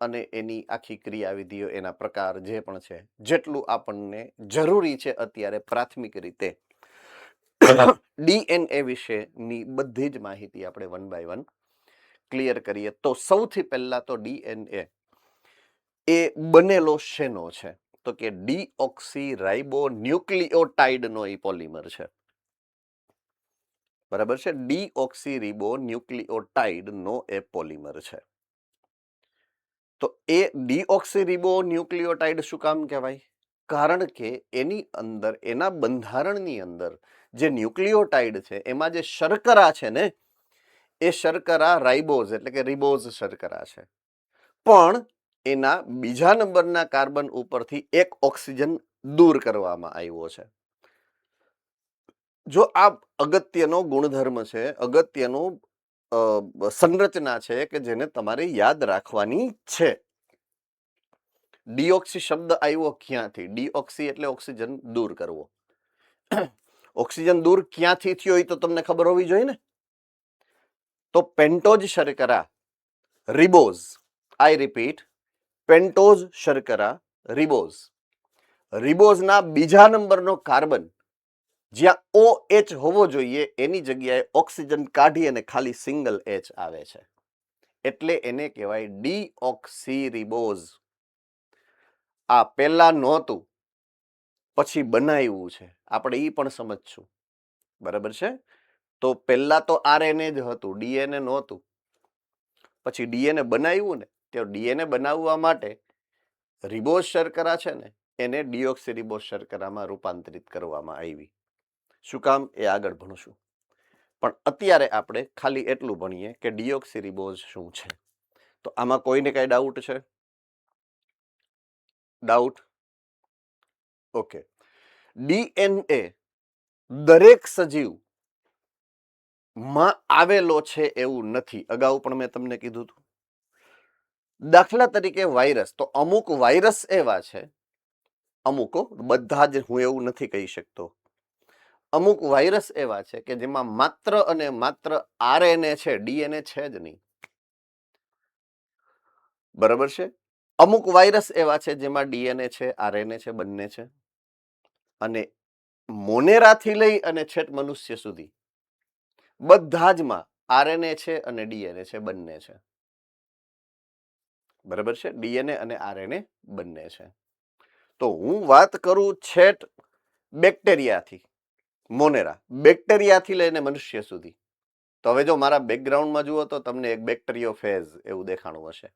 અને એની આખી ક્રિયાવિધિઓ, એના પ્રકાર જે પણ છે, જેટલું આપણને જરૂરી છે અત્યારે પ્રાથમિક રીતે ડીએનએ વિશેની બધી જ માહિતી આપણે 1 by 1 ક્લિયર કરીએ. તો સૌથી પહેલા તો ડીએનએ એ બનેલો શેનો છે? તો કે ડીઓક્સી રાઇબો ન્યુક્લિયોટાઇડનો એ પોલિમર છે. બરાબર છે? ડીઓક્સી રીબો ન્યુક્લિયોટાઇડનો એ પોલિમર છે. તો એ ડીઓક્સી રીબો ન્યુક્લિયોટાઇડ શું કામ કહેવાય? કારણ કે એની અંદર, એના બંધારણની અંદર જે ન્યુક્લિયોટાઇડ છે એમાં જે શર્કરા છે ને, એ શર્કરા રાઇબોઝ એટલે કે રિબોઝ શર્કરા છે. પણ એના બીજા નંબરના કાર્બન ઉપરથી એક ઓક્સિજન દૂર કરવામાં આવ્યો છે. જો આ અગત્યનો ગુણધર્મ છે, અગત્યનું સંરચના છે કે જેને તમારે યાદ રાખવાની છે. ડીઓક્સી શબ્દ આવ્યો ક્યાંથી? ડીઓક્સી એટલે ઓક્સિજન દૂર કરવો. ઓક્સિજન દૂર ક્યાંથી થયો એ તો તમને ખબર હોવી જોઈએ ને. તો પેન્ટોઝ શર્કરા રિબોઝ, આઈ રિપીટ, પેન્ટોઝ શર્કરા રિબોઝ, રિબોઝના બીજા નંબરનો કાર્બન જ્યાં OH હોવો જોઈએ એની જગ્યાએ ઓક્સિજન કાઢી અને ખાલી સિંગલ H આવે છે, એટલે એને કહેવાય ડીઓક્સી રિબોઝ. આ પહેલા નહોતું, પછી બનાવ્યું છે, આપણે એ પણ સમજશું. બરાબર છે? તો પહેલા તો આરએનએ જ હતું, ડીએનએ નહોતું. પછી ડીએનએ બનાવ્યું ને, તો ડીએનએ બનાવવા માટે રિબોઝ શર્કરા છે ને એને ડીઓક્સી રિબોઝ શર્કરામાં રૂપાંતરિત કરવામાં આવી. શું કામ? એ આગળ ભણશું. પણ અત્યારે આપણે ખાલી એટલું ભણીએ કે ડીઓક્સી રિબોઝ શું છે. તો આમાં કોઈને કઈ ડાઉટ છે? ડાઉટ? ઓકે. ડીએનએ દરેક સજીવ માં આવેલો છે એવું નથી. અગાઉ પણ મેં તમને કીધું હતું. દાખલા તરીકે વાયરસ, તો અમુક વાયરસ એવા છે, અમુક, બધા જ હું એવું નથી કહી શકતો, અમુક વાયરસ એવા છે કે જેમાં માત્ર અને માત્ર આરએનએ છે, ડીએનએ છે જ નહીં. બરાબર છે? અમુક વાયરસ એવા છે જેમાં ડીએનએ છે, આરએનએ છે, બંને છે. અને મોનેરાથી લઈ અને છેક મનુષ્ય સુધી બધા જમાં આરએનએ છે અને ડીએનએ છે, બંને છે. બરાબર છે? ડીએનએ અને આરએનએ બંને છે. તો હું વાત કરું છેટ બેક્ટેરિયાથી, મોનેરા, બેક્ટેરિયાથી લઈને મનુષ્ય સુધી. તો હવે જો મારા બેકગ્રાઉન્ડમાં જુઓ તો તમને એક બેક્ટેરિયોફેજ એવું દેખાણું હશે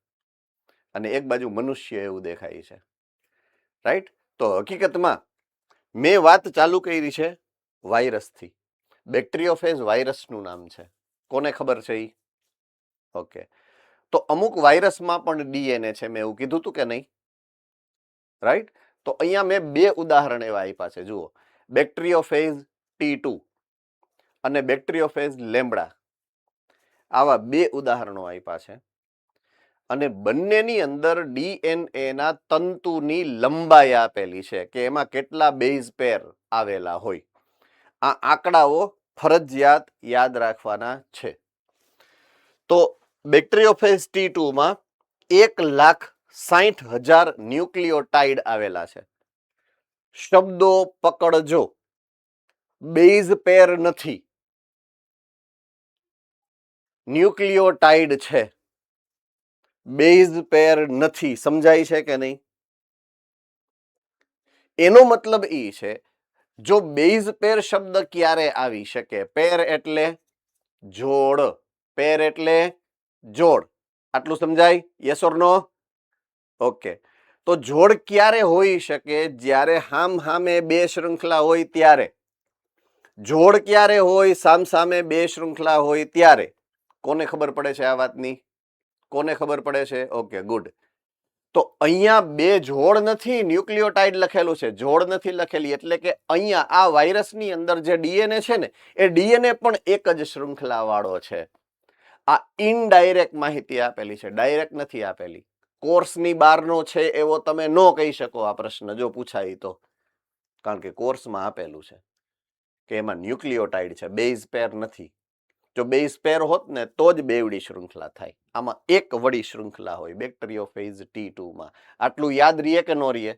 અને એક બાજુ મનુષ્ય એવું દેખાય છે. રાઈટ? તો હકીકતમાં મેં વાત ચાલુ કરી છે વાયરસથી. બેક્ટેરિયોફેજ વાયરસનું નામ છે. કોને ખબર છે ઈ? ઓકે. તો અમુક વાયરસમાં પણ ડીએનએ છે, મેં એવું કીધું હતું કે નહીં? રાઈટ? તો અહીંયા મેં 2 ઉદાહરણ એવા આપ્યા છે. જુઓ, બેક્ટેરિયોફેજ T2 અને બેક્ટેરિયોફેજ લેમ્બડા, આવા 2 ઉદાહરણો આપ્યા છે. અને બંનેની અંદર ડીએનએ ના તંતુની લંબાઈ આપેલી છે કે એમાં કેટલા બેઝ પેર આવેલા હોય. આ આંકડાઓ ફરજિયાત યાદ રાખવાના છે. તો બેક્ટેરિયોફેજ T2 માં 1,60,000 ન્યુક્લિયોટાઇડ આવેલા છે. શબ્દો પકડજો, બેઝ પેર નથી, ન્યુક્લિયોટાઇડ છે, બેઝ પેર નથી. સમજાય છે કે નહીં? એનો મતલબ એ છે, જો બેઝ પેર શબ્દ ક્યારે આવી શકે? પેર એટલે જોડ, પેર એટલે જોડ. આટલું સમજાય? Yes or no? ઓકે. તો જોડ ક્યારે હોઈ શકે? જ્યારે હામે બે શૃંખલા હોય ત્યારે. જોડ ક્યારે હોય? સામે બે શૃંખલા હોય ત્યારે. કોને ખબર પડે છે આ વાતની? કોને ખબર પડે છે? Okay, good. તો અહીંયા બે જોડ નથી, ન્યુક્લિયોટાઇડ લખેલું છે, જોડ નથી લખેલી. એટલે કે અહીંયા આ વાયરસની અંદર જે ડીએનએ છે ને, એ ડીએનએ પણ એક જ શૃંખલા વાળો છે. આ ઇનડાયરેક્ટ માહિતી આપેલી છે, ડાયરેક્ટ નથી આપેલી. કોર્સની બહારનો છે એવો તમે ન કહી શકો આ પ્રશ્ન જો પૂછાય તો, કારણ કે કોર્સમાં આપેલું છે કે એમાં ન્યુક્લિયોટાઇડ છે, બેઝ પેર નથી. જો બેઝ પેર હોત ને તો જ બેવડી શૃંખલા થાય. આમાં એક વડી શૃંખલા હોય બેક્ટેરિયોફેઝ T2 માં. આટલું યાદ રહીએ કે ન રહીએ?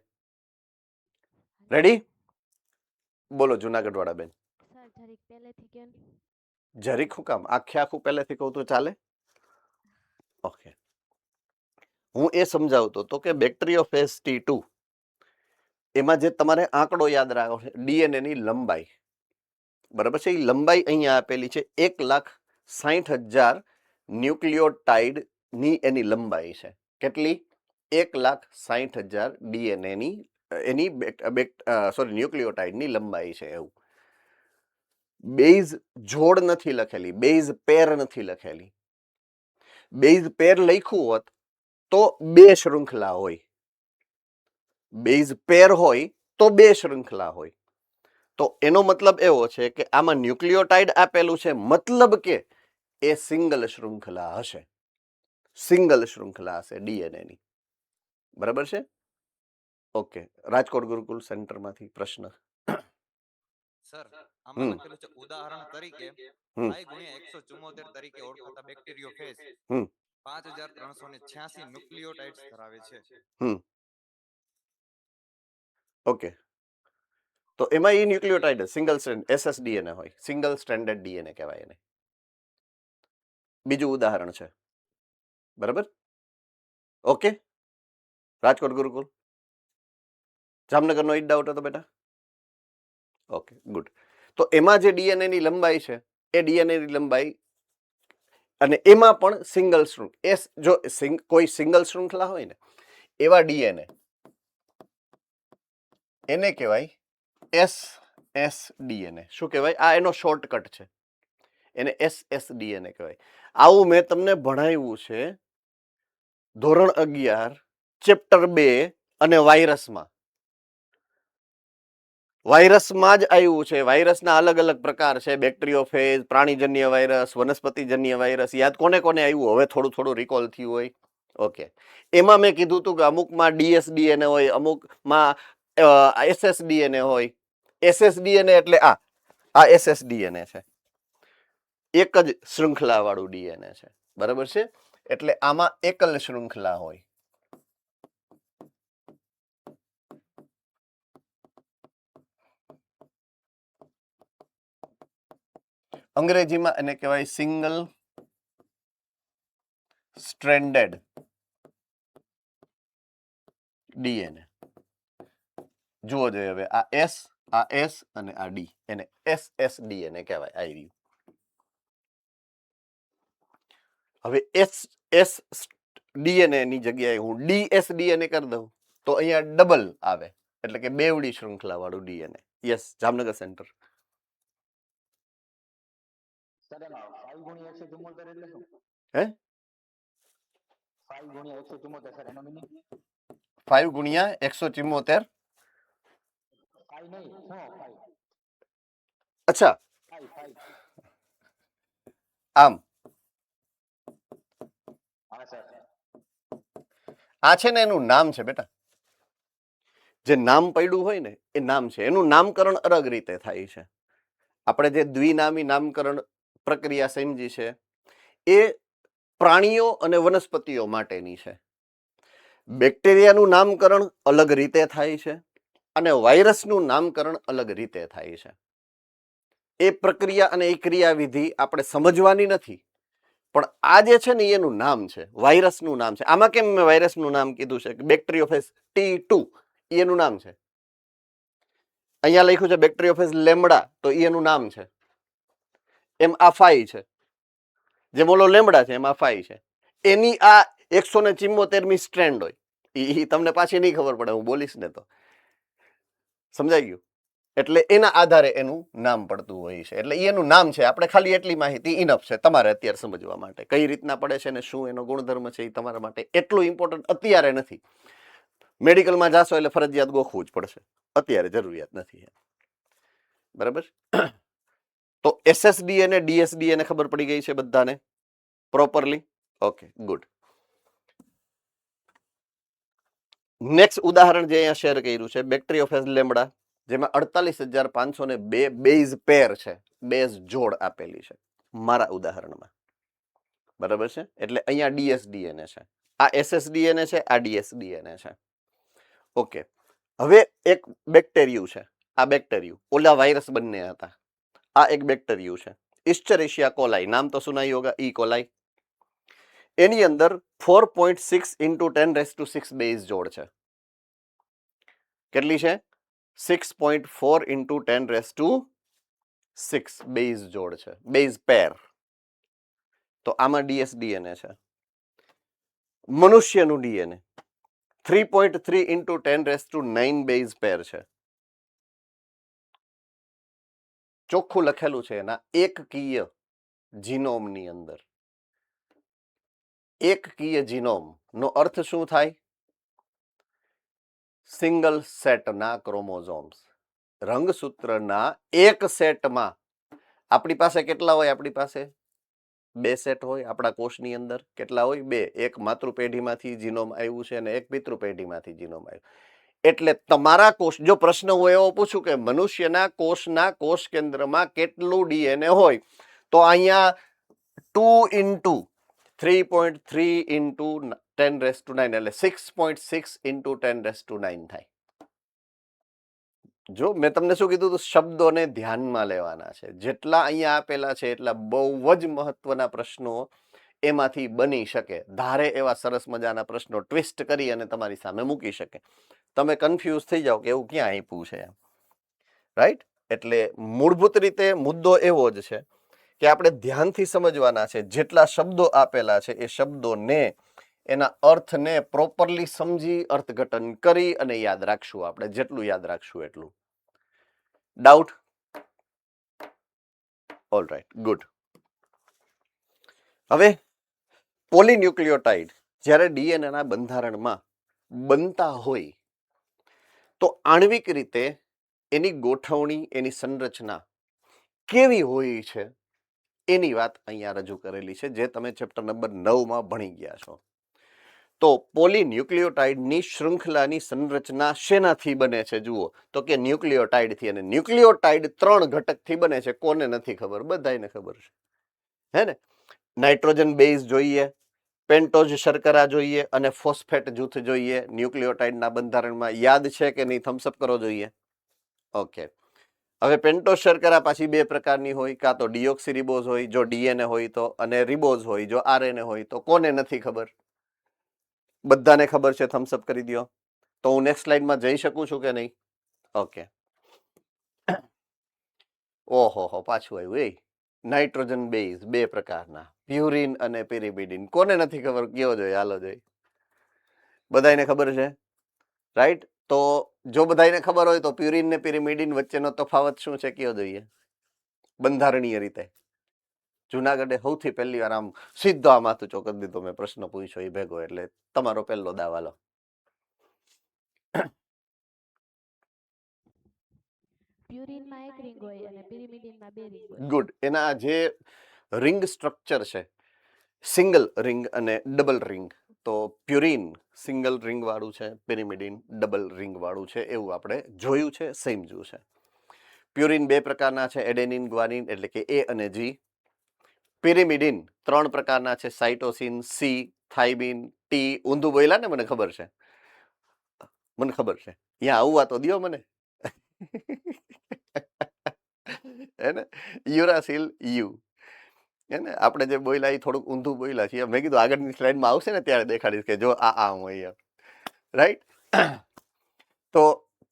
રેડી? બોલો જુનાગઢ વાળા બેન. જરીક હું કામ? આખું પહેલેથી કહું તો ચાલે? ઓકે, હું એ સમજાવતો તો કે બેક્ટેરિયોફેઝ T2 એમાં જે તમારે આંકડો યાદ રાખો છે ડીએનએ ની લંબાઈ, બરાબર છે? એ લંબાઈ અહીંયા આપેલી છે 1,60,000 ન્યુક્લિયોટાઇડ ની એની લંબાઈ છે. કેટલી? 1,60,000 ડીએનએ ની એની ન્યુક્લિયોટાઇડ ની લંબાઈ છે. એવું બેઝ જોડ નથી લખેલી, બેઝ પેર નથી લખેલી. બેઝ પેર લખ્યું હોત તો બે શૃંખલા હોય. બેઝ પેર હોય તો બે શૃંખલા હોય. તો એનો મતલબ એવો છે કે આમાં ન્યુક્લિયોટાઇડ આપેલું છે, મતલબ કે એ સિંગલ શૃંખલા હશે. સિંગલ શૃંખલા હશે ડીએનએ ની. બરાબર છે? ઓકે, રાજકોટ ગુરુકુલ સેન્ટરમાંથી પ્રશ્ન. સર, આમાં લખેલું છે ઉદાહરણ તરીકે I ગુણ્યા 174 તરીકે ઓળખાતા બેક્ટેરિયોફેજ 5386 ન્યુક્લિયોટાઇડ્સ ધરાવે છે. ઓકે, તો એમાં એ ન્યુક્લિયોટાઇડ સિંગલ સ્ટ્રેન્ડ SSDNA હોય, સિંગલ સ્ટ્રેન્ડેડ ડીએનએ કહેવાય એને. બીજું ઉદાહરણ છે. બરાબર? ઓકે, રાજકોટ ગુરુકુલ. જામનગરનો એક ડાઉટ હતો બેટા? Okay, good. તો એમાં જે ડીએનએ ની લંબાઈ છે એ ડીએનએ ની લંબાઈ, અને એમાં પણ સિંગલ શૃંખલા, જો કોઈ સિંગલ શૃંખલા હોય ને એવા ડીએનએ એને કહેવાય SSDNA. શું કહેવાય? આ એનો શોર્ટકટ છે, એને SSDNA કહેવાય. આવું મેં તમને ભણાવ્યું છે ધોરણ 11 ચેપ્ટર 2 અને વાયરસમાં. વાયરસમાં જ આવ્યું છે. વાયરસના અલગ અલગ પ્રકાર છે, બેક્ટેરિયોફેજ, પ્રાણીજન્ય વાયરસ, વનસ્પતિજન્ય વાયરસ. યાદ કોને કોને આવ્યું? હવે થોડું થોડું રિકોલ થયું હોય. ઓકે, એમાં મેં કીધું હતું કે અમુકમાં DSDNA હોય, અમુકમાં SSDNA હોય. SSDNA એટલે આ SSDNA છે, એક જ શૃંખલા વાળું ડીએનએ છે. બરાબર છે? એટલે આમાં એકલ શૃંખલા હોય. અંગ્રેજીમાં એને કહેવાય સિંગલ સ્ટ્રેન્ડેડ ડીએનએ. જુઓ જોઈએ હવે, આ S અને આ D, એને SSDNA કહેવાય. આ રહ્યું. હવે SSDNA ની જગ્યાએ હું DSDNA કરી દઉં તો અહીંયા ડબલ આવે, એટલે કે બેવડી શૃંખલા વાળું ડીએનએ. Yes, Jamnagar centre. હે 5 ગુણ્યા 174? અચ્છા, આમ આ છે ને એનું નામ છે બેટા. જે નામ પડ્યું હોય ને એ નામ છે. એનું નામકરણ અલગ રીતે થાય છે. આપણે જે દ્વિનામી નામકરણ પ્રક્રિયા સમજી છે એ પ્રાણીઓ અને વનસ્પતિઓ માટેની છે. બેક્ટેરિયાનું નામકરણ અલગ રીતે થાય છે અને વાયરસનું નામકરણ અલગ રીતે થાય છે. એ પ્રક્રિયા અને એ ક્રિયાવિધિ આપણે સમજવાની નથી, પણ આ જે છે ને એનું નામ છે, વાયરસનું નામ છે. આમાં કેમ મેં વાયરસનું નામ કીધું છે? બેક્ટેરિયોફેજ T2 એનું નામ છે. અહીંયા લખ્યું છે બેક્ટેરિયોફેજ લેમ્બડા, તો એનું નામ છે. એમ આ 5 છે, જે બોલો લેમ્બડા છે એમ આ 5 છે. એની આ 174મી સ્ટ્રેન્ડ હોય, ઈ તમને પાછી નહીં ખબર પડે, હું બોલીશ ને તો. સમજાઈ ગયું? એટલે એના આધારે એનું નામ પડતું હોય છે. એટલે એનું નામ છે, આપણે ખાલી એટલી માહિતી ઇનફ છે તમારે અત્યારે સમજવા માટે. કઈ રીતના પડે છે ને શું એનો ગુણધર્મ છે એ તમારા માટે એટલું ઇમ્પોર્ટન્ટ અત્યારે નથી. મેડિકલમાં જાશો એટલે ફરજિયાત ગોખવું જ પડશે, અત્યારે જરૂરિયાત નથી. બરાબર? તો એસએસડી અને ડીએસડી એને ખબર પડી ગઈ છે બધાને પ્રોપરલી? Okay, good. નેક્સ્ટ ઉદાહરણ જે અહીંયા શેર કર્યું છે બેક્ટેરિયોફેજ લેમ્બડા, જેમાં 48,502 બેઝ પેર છે, બેઝ જોડ આપેલી છે મારા ઉદાહરણમાં. બરાબર છે? એટલે અહીંયા ડીએસડીએનએ છે, આ એસએસડીએનએ છે, આ ડીએસડીએનએ છે. ઓકે, હવે એક બેક્ટેરિયું છે, આ બેક્ટેરિયું, ઓલા વાયરસ બંને હતા. આ એક બેક્ટેરિયું છે ઇસ્ચેરિશિયા કોલાઈ, નામ તો સુનાઈ હોગા, ઈ કોલાઈ. એની અંદર 4.6 into 10⁶ બેઝ જોડ છે. કેટલી છે? 6.4 into 10⁶ બેઝ જોડ છે, બેઝ પેર. તો આમાં ડીએસડીએનએ છે. મનુષ્યનું ડીએનએ 3.3 into 10⁹ બેઝ પેર છે. ચોખ્ખું લખેલું છે એના એકકીય જીનોમની અંદર. એકકીય જીનોમ નો અર્થ શું થાય? સિંગલ સેટના ક્રોમોઝોમ્સ. રંગસૂત્રના એક સેટમાં આપણી પાસે કેટલા હોય? આપણી પાસે 2 સેટ હોય. આપણા કોષની અંદર કેટલા હોય? 2. એક માતૃ પેઢીમાંથી જીનોમ આવ્યું છે અને એક પિતૃ પેઢીમાંથી જીનોમ આવ્યું. એટલે તમારા કોષ, જો પ્રશ્ન હું એવો પૂછું કે મનુષ્યના કોષના કોષ કેન્દ્રમાં કેટલું ડીએનએ હોય, તો અહીંયા 2 into 3.3 into 10⁹ એટલે 6.6 into 10⁹ થાય. જો મેં તમને શું કીધું? શબ્દોને ધ્યાનમાં લેવાના છે. જેટલા અહીંયા આપેલા છે એટલા બહુ જ મહત્વના પ્રશ્નો એમાંથી બની શકે. ધારે એવા સરસ મજાના પ્રશ્નો ટ્વિસ્ટ કરી અને તમારી સામે મૂકી શકે. તમે કન્ફ્યુઝ થઈ જાઓ કે એવું ક્યાં આપ્યું છે, રાઈટ? એટલે મૂળભૂત રીતે મુદ્દો એવો જ છે કે આપણે ધ્યાનથી સમજવાના છે. જેટલા શબ્દો આપેલા છે એ શબ્દોને, એના અર્થને પ્રોપરલી સમજી અર્થઘટન કરી અને યાદ રાખશું. આપણે જેટલું યાદ રાખશું એટલું. ડાઉટ? All right, good. હવે પોલીન્યુક્લિયોટાઇડ જ્યારે ડીએનએના બંધારણમાં બનતા હોય તો આણ્વિક રીતે એની ગોઠવણી, એની સંરચના કેવી હોય છે એની વાત અહીંયા રજૂ કરેલી છે, જે તમે ચેપ્ટર નંબર 9 ભણી ગયા છો. તો પોલીન્યુક્લિયોટાઇડની શૃંખલાની સંરચના શેનાથી બને છે? જુઓ તો કે ન્યુક્લિયોટાઇડથી. અને ન્યુક્લિયોટાઇડ 3 ઘટકથી બને છે. કોને નથી ખબર? બધાને ખબર છે, હે ને? નાઇટ્રોજન બેઝ જોઈએ, પેન્ટોઝ શર્કરા જોઈએ અને ફોસ્ફેટ જૂથ જોઈએ ન્યુક્લિયોટાઇડના બંધારણમાં. યાદ છે કે નહીં? થમ્સઅપ કરો જોઈએ. ઓકે. હવે પેન્ટોઝ શર્કરા પાછી 2 પ્રકારની હોય, કાં તો ડીઓક્સીરિબોઝ હોય જો ડીએનએ હોય તો, અને રિબોઝ હોય જો આરએનએ હોય તો. કોને નથી ખબર? બધાને ખબર છે. થમ્સઅપ કરી દો. તો હું નેક્સ્ટ સ્લાઇડમાં જઈ શકું છું કે નહીં? ઓકે. ઓહો હો, પાછું આવ્યું. એ નાઇટ્રોજન બેઝ 2 પ્રકારના, પ્યુરિન અને પિરિમિડિન. કોને નથી ખબર? કયો જોઈએ, હાલો જોઈએ. બધાને ખબર છે, રાઈટ? તો જો બધાને ખબર હોય તો પ્યુરિન ને પિરિમિડિન વચ્ચેનો તફાવત શું છે કયો જોઈએ બંધારણીય રીતે? જુનાગઢે સૌથી પહેલી વાર આમ સીધો આ માથું ચોકડી દીધો મેં પ્રશ્ન પૂછ્યો એ ભેગો, એટલે તમારો પહેલો દાવાલો. પ્યુરિનમાં 1 રિંગ હોય અને પિરિમિડિનમાં 2 રિંગ હોય. ગુડ. એના જે રિંગ સ્ટ્રક્ચર છે, સિંગલ રિંગ અને ડબલ રિંગ. તો પ્યુરિન સિંગલ રિંગ વાળું છે, પિરિમિડિન ડબલ રિંગ વાળું છે, એવું આપણે જોયું છે, સમજ્યું છે. પ્યુરિન 2 પ્રકારના છે, એડેનિન, ગ્વાનિન, એટલે કે એ અને જી. પિરિમિડિન 3 પ્રકારના છે, સાઇટોસિન, સી, થાઇમિન, ટી. ઊંધું બોલ્યા ને? મને ખબર છે, મને ખબર છે. અહીંયા આવવા તો દો મને. એને યુરાસિલ, યુ. એને આપણે જે બોલ્યા એ થોડુંક ઊંધું બોલ્યા છીએ. મેં કીધું આગળની સ્લાઇડમાં આવશે ને ત્યારે દેખાડીશ કે જો આ હું અહીંયા, રાઈટ? તો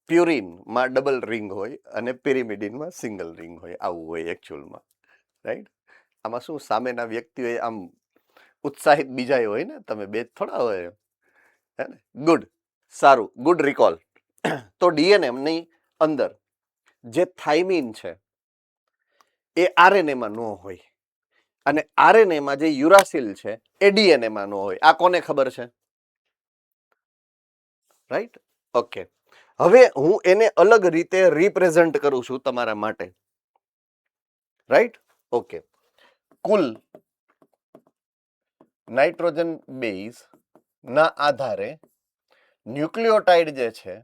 પ્યુરિનમાં ડબલ રિંગ હોય અને પિરિમિડિનમાં સિંગલ રિંગ હોય. આવું હોય એકચ્યુઅલમાં, રાઈટ? આમાં શું સામેના વ્યક્તિઓ આમ ઉત્સાહિત બીજા હોય ને, તમે બે થોડા હોય. હે ને? ગુડ, સારું, ગુડ રિકોલ. તો ડીએનએ ની અંદર જે થાઇમિન છે એ આરએનએ માં ન હોય અને આરએનએ માં જે યુરાસિલ છે એ ડીએનએ માં ન હોય. આ કોને ખબર છે? Right, okay. હવે હું એને અલગ રીતે રિપ્રેઝન્ટ કરું છું તમારા માટે. Right, okay. કુલ નાઇટ્રોજન બેઝ ના આધારે ન્યુક્લિયોટાઇડ જે છે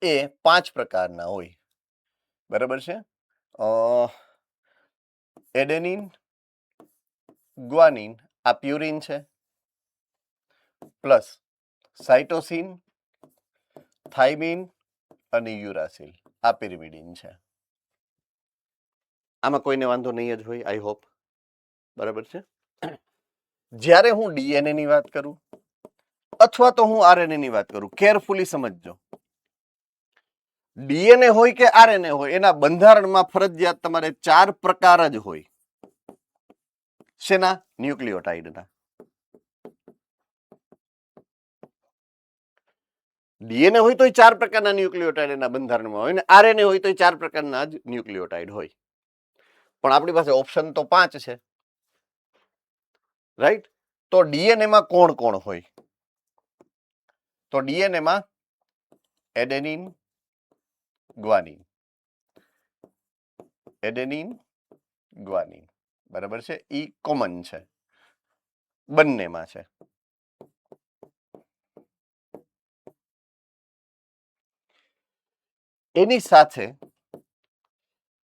એ 5 પ્રકારના હોય. બરાબર છે? એડેનિન, ગ્વાનિન આ પ્યુરિન છે, પ્લસ સાઇટોસિન, થાઇમિન અને યુરાસિલ આ પિરિમિડિન છે. આમાં કોઈને વાંધો નહીં જ હોય, આઈ હોપ. બરાબર છે? જ્યારે હું ડીએનએ ની વાત કરું અથવા તો હું આરએનએ ની વાત કરું, કેરફુલી સમજજો. ડીએનએ હોય કે આરએનએ હોય એના બંધારણમાં ફરજિયાત તમારે 4 પ્રકાર જ હોય. શેના? ન્યુક્લિયોટાઇડના. ડીએનએ હોય તો 4 પ્રકારના ન્યુક્લિયોટાઇડ એના બંધારણમાં હોય ને આરએનએ હોય તો 4 પ્રકારના જ ન્યુક્લિયોટાઇડ હોય. પણ આપણી પાસે ઓપ્શન તો 5 છે. રાઈટ? તો ડીએનએ માં કોણ કોણ હોય? તો ડીએનએ માં એડેનિન, ગ્વાનિન, એડેનિન, ગ્વાનિન. બરાબર છે? ઈ કોમન છે, બંનેમાં છે. એની સાથે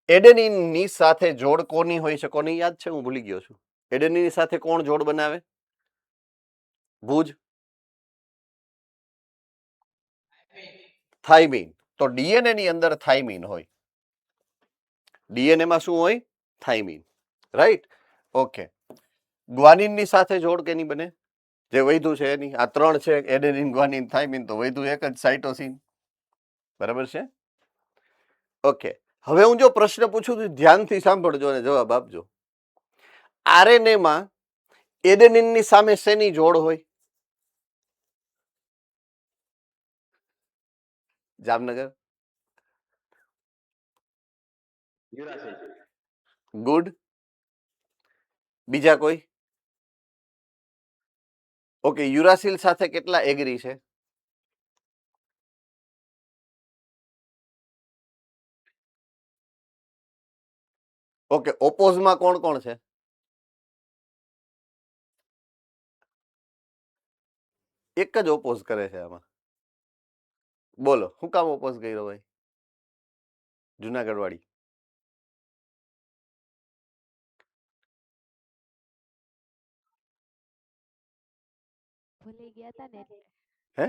એડેનિન ની સાથે જોડ કોની હોય છે? કોની યાદ છે? હું ભૂલી ગયો છું. એડેનિન ની સાથે કોણ જોડ બનાવે? ભુજ? થાઇમિન. તો ડીએનએ ની અંદર થાઇમિન હોય. ડીએનએ માં શું હોય? થાઇમિન. Right, okay. ગ્વાનિન ની સાથે જોડ કેની બને? જે વૈધું છે એની. આ 3 છે, એડેનિન, ગ્વાનિન, થાઇમિન, તો વૈધું એક જ, સાઇટોસિન. બરાબર છે? ઓકે. હવે હું જો પ્રશ્ન પૂછું છું ધ્યાનથી સાંભળજો અને જવાબ આપજો. આરએનએ માં એડેનિન ની સામે શેની જોડ હોય? જામનગર? ગુડ. બીજા કોઈ? ઓકે, યુરાસિલ સાથે કેટલા એગ્રી છે? ઓકે, ઓપોઝમાં કોણ કોણ છે? એક જ ઓપોઝ કરે છે આમાં. બોલો, શું કામ ઓપોઝ કર્યો ભાઈ? જુનાગઢ વાળી. ભૂલી ગયા હતા ને એટલે. હે?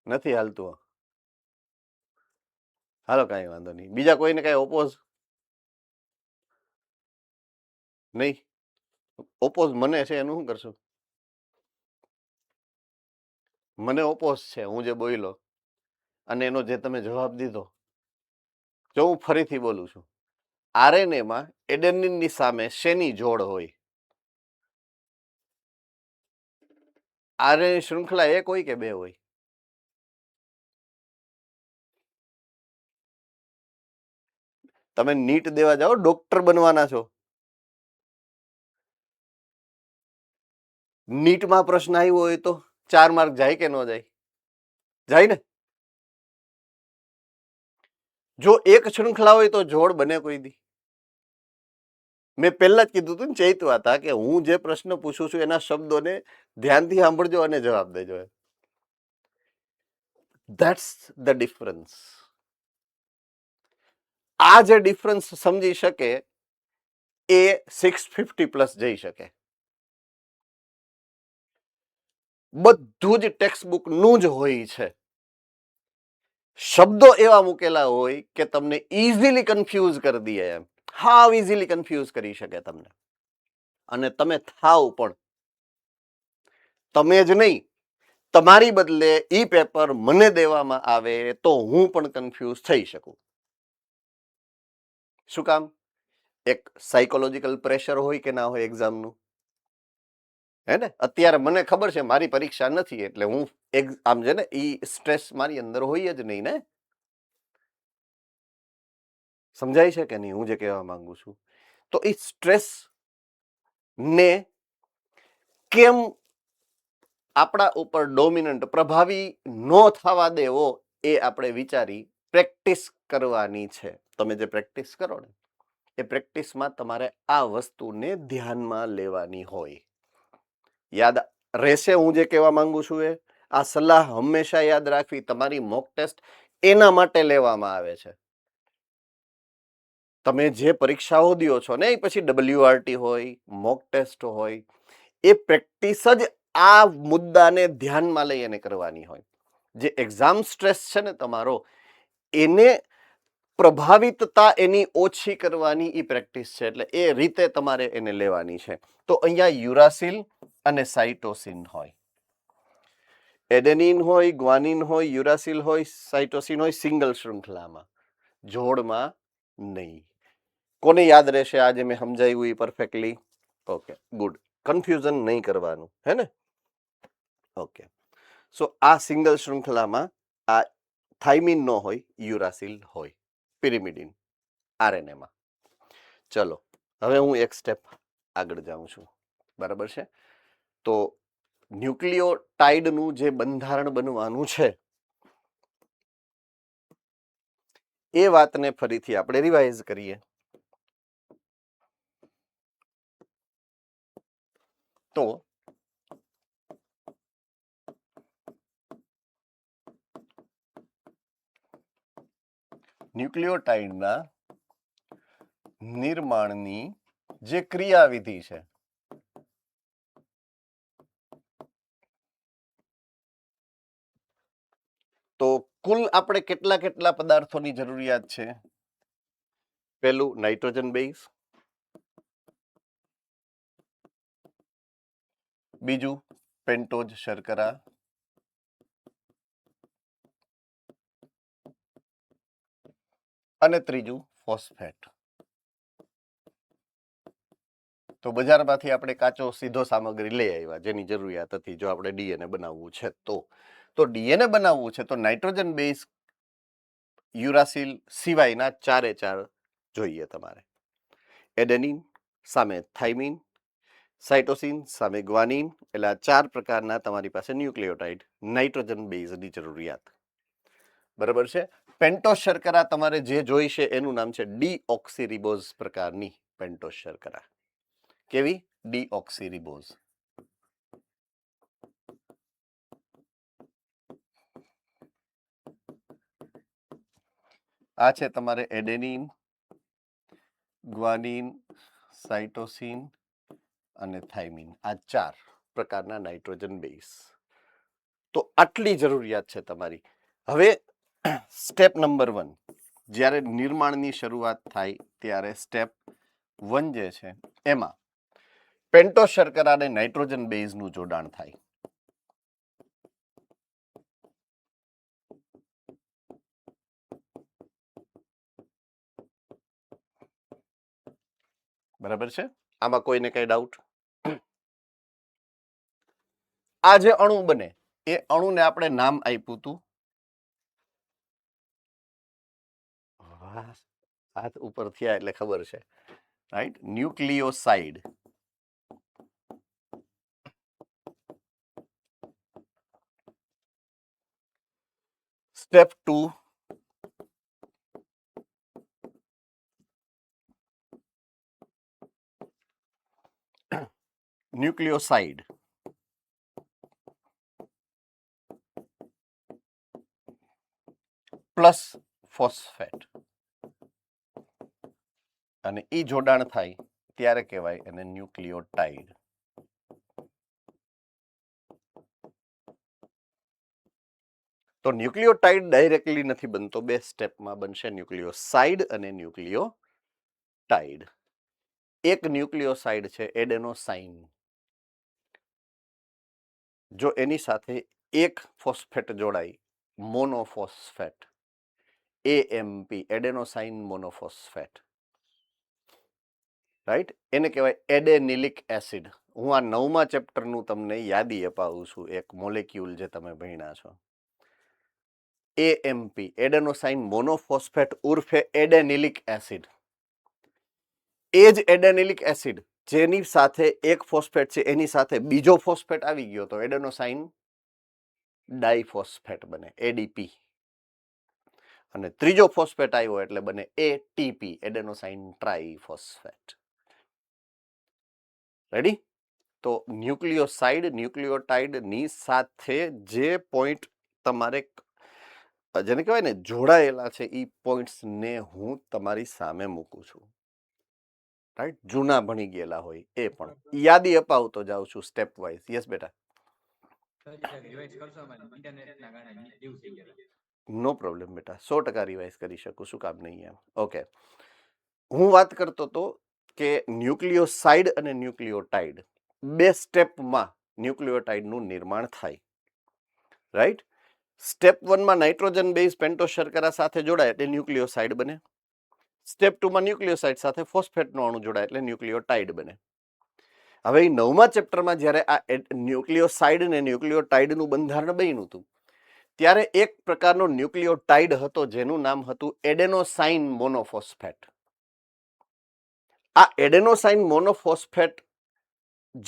નથી હાલતું. હાલો, કાંઈ વાંધો નહીં. બીજા કોઈને કાંઈ ઓપોઝ નહીં? ઓપોઝ મને છે એનું શું કરશું? મને ઓપોઝ છે, હું જે બોલ્યો અને એનો જે તમે જવાબ દીધો. જો હું ફરીથી બોલું છું, આરએનએ માં એડેનિન ની સામે શેની જોડ હોય? આરએનએ શૃંખલા 1 હોય કે 2 હોય? તમે નીટ દેવા જાઓ, ડોક્ટર બનવાના છો. નીટમાં પ્રશ્ન આવ્યો હોય તો 4 માર્ક જાય કે ન જાય? જાય ને? જો એક શૃંખલા હોય તો જોડ બને કોઈ દી? મેં પહેલા જ કીધું હતું ને ચૈતવા હતા કે હું જે પ્રશ્ન પૂછું છું એના શબ્દોને ધ્યાનથી સાંભળજો અને જવાબ દેજો. That's the difference. આ જે ડિફરન્સ સમજી શકે એ 650+ જઈ શકે. બધું જ ટેક્સ્ટબુક નું જ હોય છે. શબ્દો એવા મૂકેલા હોય કે તમને ઇઝીલી કન્ફ્યુઝ કરી દે. એમ હાવ ઇઝીલી કન્ફ્યુઝ કરી શકે તમને. અને તમે થાવ પણ. તમે જ નહીં, તમારી બદલે ઈ પેપર મને દેવામાં આવે તો હું પણ કન્ફ્યુઝ થઈ શકું. શું કામ? એક સાયકોલોજીકલ પ્રેશર હોય કે ના હોય એક્ઝામનું, હે ને? અત્યારે મને ખબર છે મારી પરીક્ષા નથી એટલે હું આમ છે ને ઈ સ્ટ્રેસ મારી અંદર હોય જ નહીં ને. સમજાય છે કે નહીં હું જે કહેવા માંગુ છું? તો એ સ્ટ્રેસ ને કેમ આપણા ઉપર ડોમિનન્ટ પ્રભાવી ન થવા દેવો એ આપણે વિચારી પ્રેક્ટિસ કરવાની છે. તમે જે પ્રેક્ટિસ કરો ને એ પ્રેક્ટિસમાં તમારે આ વસ્તુને ધ્યાનમાં લેવાની હોય. યાદ રહેશે હું જે કહેવા માંગુ છું એ? આ સલાહ હંમેશા યાદ રાખવી. તમારી મોક ટેસ્ટ એના માટે લેવામાં આવે છે. તમે જે પરીક્ષાઓ દો છો ને એ પછી WRT હોય, મોક ટેસ્ટ હોય, એ પ્રેક્ટિસ જ આ મુદ્દાને ધ્યાનમાં લઈ અને કરવાની હોય. જે એક્ઝામ સ્ટ્રેસ છે ને તમારો, એને પ્રભાવિતતા એની ઓછી કરવાની ઈ પ્રેક્ટિસ છે. એટલે એ રીતે તમારે એને લેવાની છે. તો અહીંયા યુરાસિલ અને સાઇટોસિન હોય, એડેનિન હોય, ગ્વાનિન હોય, યુરાસિલ હોય, સાઇટોસિન હોય, સિંગલ શૃંખલામાં, જોડમાં નહીં. કોને યાદ રહેશે આજે મેં સમજાવ્યું એ પરફેક્ટલી? Okay, good. કન્ફ્યુઝન નહીં કરવાનું, હે ને? ઓકે. સો આ સિંગલ શૃંખલામાં આ થાઇમિન નો હોય, યુરાસિલ હોય, પિરિમિડિન આરએનએમાં. ચલો હવે હું એક સ્ટેપ આગળ જાઉં છું, બરાબર છે? તો ન્યુક્લિયોટાઇડનું જે બંધારણ બનવાનું છે એ વાતને ફરીથી આપણે રિવાઇઝ કરીએ. તો ન્યુક્લિયોટાઇડના નિર્માણની જે ક્રિયાવિધિ છે તો કુલ આપણે કેટલા પદાર્થોની જરૂરિયાત છે? પહેલું નાઇટ્રોજન બેઝ, બીજું પેન્ટોઝ શર્કરા, અને ત્રીજું ફોસ્ફેટ. તો બજારમાંથી આપણે કાચો સીધો સામગ્રી લઈ આવ્યા જેની જરૂરિયાત હતી. જો આપણે ડીએનએ બનાવવું છે તો ડીએનએ બનાવવું છે તો નાઇટ્રોજન બેઝ યુરાસિલ સિવાયના 4 જોઈએ તમારે. એડેનિન સામે થાઇમિન, સાઇટોસિન સામે ગ્વાનિન, એટલે આ 4 પ્રકારના તમારી પાસે ન્યુક્લિયોટાઇડ નાઇટ્રોજન બેઝની જરૂરિયાત, બરાબર છે? પેન્ટોઝ શર્કરા તમારે જે જોઈશે એનું નામ છે ડીઓક્સીરિબોઝ પ્રકારની પેન્ટોઝ શર્કરા. કેવી? ડીઓક્સીરિબોઝ. આ છે તમારે એડેનિન, ગ્વાનિન, સાઇટોસિન અને થાઇમિન, આ 4 પ્રકારના નાઇટ્રોજન બેઝ. તો આટલી જરૂરિયાત છે તમારી. હવે સ્ટેપ નંબર 1, જ્યારે નિર્માણની શરૂઆત થાય ત્યારે સ્ટેપ 1 જે છે એમાં પેન્ટોઝ શર્કરા અને નાઇટ્રોજન બેઝનું જોડાણ થાય. બરાબર છે? આમાં કોઈને કઈ ડાઉટ? આ જે અણુ બને એ અણુને આપણે નામ આપ્યું હતું, હાથ ઉપર થયા એટલે ખબર છે, right? Nucleoside. Step 2, nucleoside plus phosphate, અને ઈ જોડાણ થાય ત્યારે કહેવાય એને ન્યુક્લિયોટાઇડ. તો ન્યુક્લિયોટાઇડ ડાયરેક્ટલી નથી બનતો, 2 સ્ટેપમાં બનશે, ન્યુક્લિયોસાઇડ અને ન્યુક્લિયોટાઇડ. એક ન્યુક્લિયોસાઇડ છે એડેનોસાઇન, જો એની સાથે એક ફોસ્ફેટ જોડાય મોનોફોસ્ફેટ, એએમપી એડેનોસાઇન મોનોફોસ્ફેટ, રાઈટ, એને કહેવાય એડેનિલિક એસિડ. હું આ 9મા ચેપ્ટરનું તમને યાદી અપાવું છું, એક મોલેક્યુલ જે તમે ભણ્યા છો. એએમપી એડેનોસાઇન મોનોફોસ્ફેટ ઉર્ફે એડેનિલિક એસિડ. એ જ એડેનિલિક એસિડ જેની સાથે એક ફોસ્ફેટ છે એની સાથે બીજો ફોસ્ફેટ આવી ગયો તો એડેનોસાઇન ડાઈફોસ્ફેટ બને, એડીપી. અને ત્રીજો ફોસ્ફેટ આવ્યો એટલે બને એટીપી એડેનોસાઇન ટ્રાઈફોસ્ફેટ. રેડી? તો ન્યુક્લિયોસાઇડ ન્યુક્લિયોટાઇડ ની સાથે જે પોઈન્ટ તમારે જેને કહેવાય ને જોડાયેલા છે એ પોઈન્ટ્સ ને હું તમારી સામે મૂકું છું, રાઈટ, જૂના ભણી ગયેલા હોય એ પણ યાદી અપાવતો જાઉં છું સ્ટેપ વાઇઝ. યસ બેટા, નો પ્રોબ્લેમ બેટા, 100% રિવાઇઝ કરી શકું, શું કામ નહીં એમ. ઓકે, હું વાત કરતો હતો કે ન્યુક્લિયોસાઇડ અને ન્યુક્લિયોટાઇડ બે સ્ટેપમાં ન્યુક્લિયોટાઇડનું નિર્માણ થાય, રાઈટ. સ્ટેપ 1માં નાઇટ્રોજન બેઝ પેન્ટોસ શર્કરા સાથે જોડાય એટલે ન્યુક્લિયોસાઇડ બને. સ્ટેપ 2માં ન્યુક્લિયોસાઇડ સાથે ફોસ્ફેટનો અણુ જોડાય એટલે ન્યુક્લિયોટાઇડ બને. હવે 9મા ચેપ્ટરમાં જ્યારે આ ન્યુક્લિયોસાઇડ અને ન્યુક્લિયોટાઇડનું બંધારણ બન્યું હતું ત્યારે એક પ્રકારનો ન્યુક્લિયોટાઇડ હતો જેનું નામ હતું એડેનોસાઇન મોનોફોસ્ફેટ. આ એડેનોસાઇન મોનોફોસ્ફેટ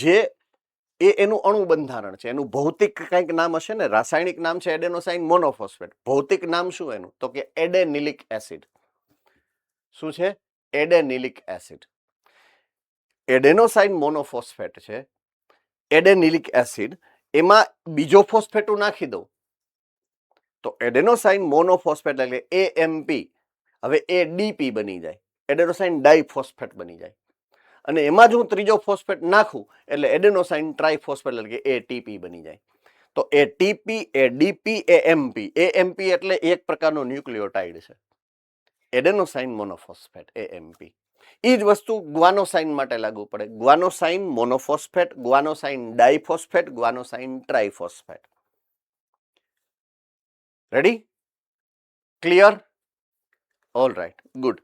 જે એનું અણુ બંધારણ છે, એનું ભૌતિક કંઈક નામ હશે ને, રાસાયણિક નામ છે એડેનોસાઇન મોનોફોસ્ફેટ, ભૌતિક નામ શું એનું તો કે એડેનિલિક એસિડ. શું છે? એડેનિલિક એસિડ. એડેનોસાઇન મોનોફોસ્ફેટ છે, એડેનિલિક એસિડ, એમાં બીજો ફોસ્ફેટ નાખી દઉં તો એડેનોસાઇન મોનોફોસ્ફેટ એટલે એએમપી, હવે એડીપી બની જાય, એડેનોસાઇન ડાઈફોસ્ફેટ બની જાય. અને એમાં જ હું ત્રીજો ફોસ્ફેટ નાખું એટલે એડેનોસાઇન ટ્રાઈફોસ્ફેટ એટલે કે એટીપી બની જાય. તો એટીપી, એડીપી, એએમપી. એએમપી એટલે એક પ્રકારનો ન્યુક્લિયોટાઇડ છે, એડેનોસાઇન મોનોફોસ્ફેટ, એએમપી. એ જ વસ્તુ ગ્વાનોસાઇન માટે લાગુ પડે, guanosine monophosphate, guanosine diphosphate, guanosine triphosphate. Ready? Clear? All right, good.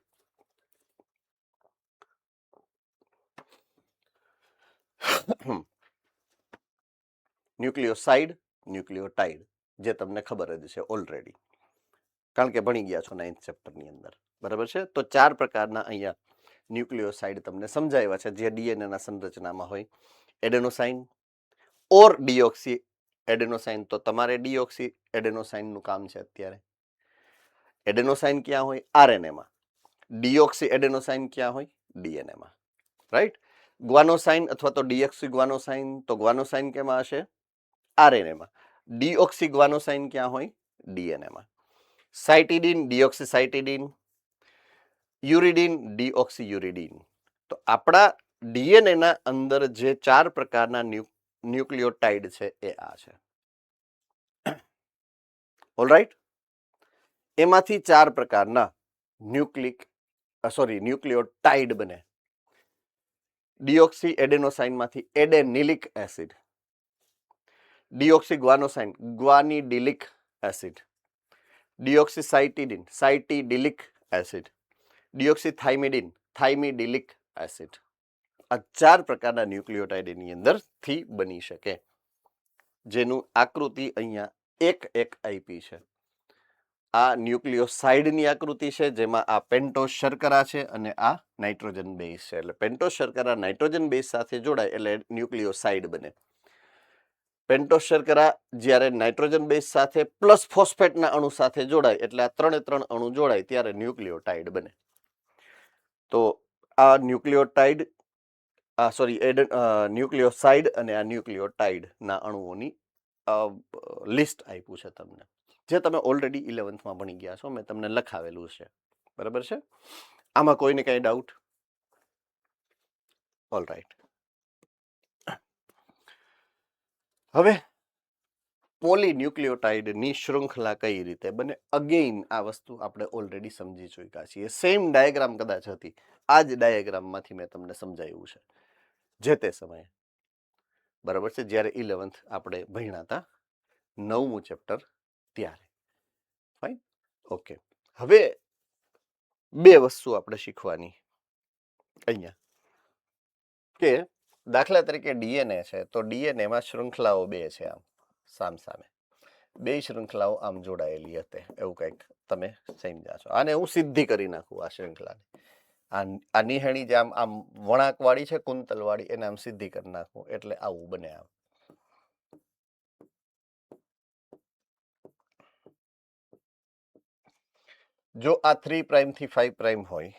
Nucleoside, nucleotide જે તમને ખબર જ છે ઓલરેડી, કારણ કે ભણી ગયા છો 9th ચેપ્ટરની અંદર, બરાબર છે. તો 4 પ્રકારના અહીંયા ન્યુક્લિયોસાઇડ તમને સમજાવ્યા છે જે ડીએનએના સંરચનામાં હોય. એડેનોસાઇન ઓર ડીઓક્સી એડેનોસાઇન, તો તમારે ડીઓક્સી એડેનોસાઇનનું કામ છે અત્યારે. એડેનોસાઇન ક્યાં હોય? આરએનએમાં. ડીઓક્સી એડેનોસાઇન ક્યાં હોય? ડીએનએમાં, રાઈટ. ગ્વાનોસાઇન અથવા તો ડીઓક્સી ગ્વાનોસાઇન, તો ગ્વાનોસાઇન કેમાં હશે? આરએનએમાં. ડીઓક્સી ગ્વાનોસાઇન ક્યાં હોય? ડીએનએમાં. સાઇટિડીન, ડીઓક્સીસાઇટિડીન, યુરિડીન, ડીઓક્સીયુરિડીન. તો આપણા ડીએનએના અંદર જે 4 પ્રકારના ન્યુક્લિયોટાઇડ છે એ આ છે. ઓલરાઈટ, એમાંથી 4 પ્રકારના ન્યુક્લિયોટાઇડ બને. ડીઓક્સી એડેનોસાઇનમાંથી adenylic acid, deoxy guanosine guanidylic acid, deoxycytidine cytidylic acid, deoxythymidine thymidylic acid. આ 4 પ્રકારના ન્યુક્લિયોટાઇડ એની અંદરથી બની શકે, જેનું આકૃતિ અહીંયા એક આપી છે. આ ન્યુક્લિયોસાઇડની આકૃતિ છે જેમાં આ પેન્ટોસ શર્કરા છે અને આ નાઇટ્રોજન બેઝ છે. એટલે પેન્ટોસ શર્કરા નાઇટ્રોજન બેઝ સાથે જોડાય એટલે ન્યુક્લિયોસાઇડ બને. પેન્ટોસ શર્કરા જ્યારે નાઇટ્રોજન બેઝ સાથે પ્લસ ફોસ્ફેટના અણુ સાથે જોડાય એટલે આ 3 અણુ જોડાય ત્યારે ન્યુક્લિયોટાઇડ બને. તો આ ન્યુક્લિયોટાઇડ ન્યુક્લિયોસાઇડ અને આ ન્યુક્લિયોટાઇડના અણુઓની લિસ્ટ આપ્યું છે તમને, જે તમે ઓલરેડી 11thમાં ભણી ગયા છો, મેં તમને લખાવેલું છે, બરાબર છે. આમાં કોઈને કઈ ડાઉટ? All right. હવે પોલીન્યુક્લિયોટાઇડની શૃંખલા કઈ રીતે બને. અગેઇન આ વસ્તુ આપણે ઓલરેડી સમજી ચૂક્યા છીએ. સેમ ડાયાગ્રામ કદાચ હતી, આ જ ડાયાગ્રામમાંથી મેં તમને સમજાવ્યું છે જે તે સમયે, બરાબર છે, જ્યારે 11th આપણે ભણ્યા હતા, 9મું ચેપ્ટર ત્યારે. Fine, okay. હવે બે વસ્તુ આપણે શીખવાની અહીંયા, કે દાખલા તરીકે ડીએનએ છે તો ડીએનએમાં શૃંખલાઓ બે છે, આમ સામસામે બે શૃંખલાઓ આમ જોડાયેલી હતી, એવું કંઈક તમે સમજ્યા છો. આને હું સિદ્ધિ કરી નાખું આ શૃંખલાને, આ નિહણી જે આમ આમ વળાંકવાળી છે, કુંતલવાળી, એને આમ સિદ્ધિ કરી નાખું એટલે આવું બને. આમ જો આ 3 પ્રાઇમ થી 5 પ્રાઇમ હોય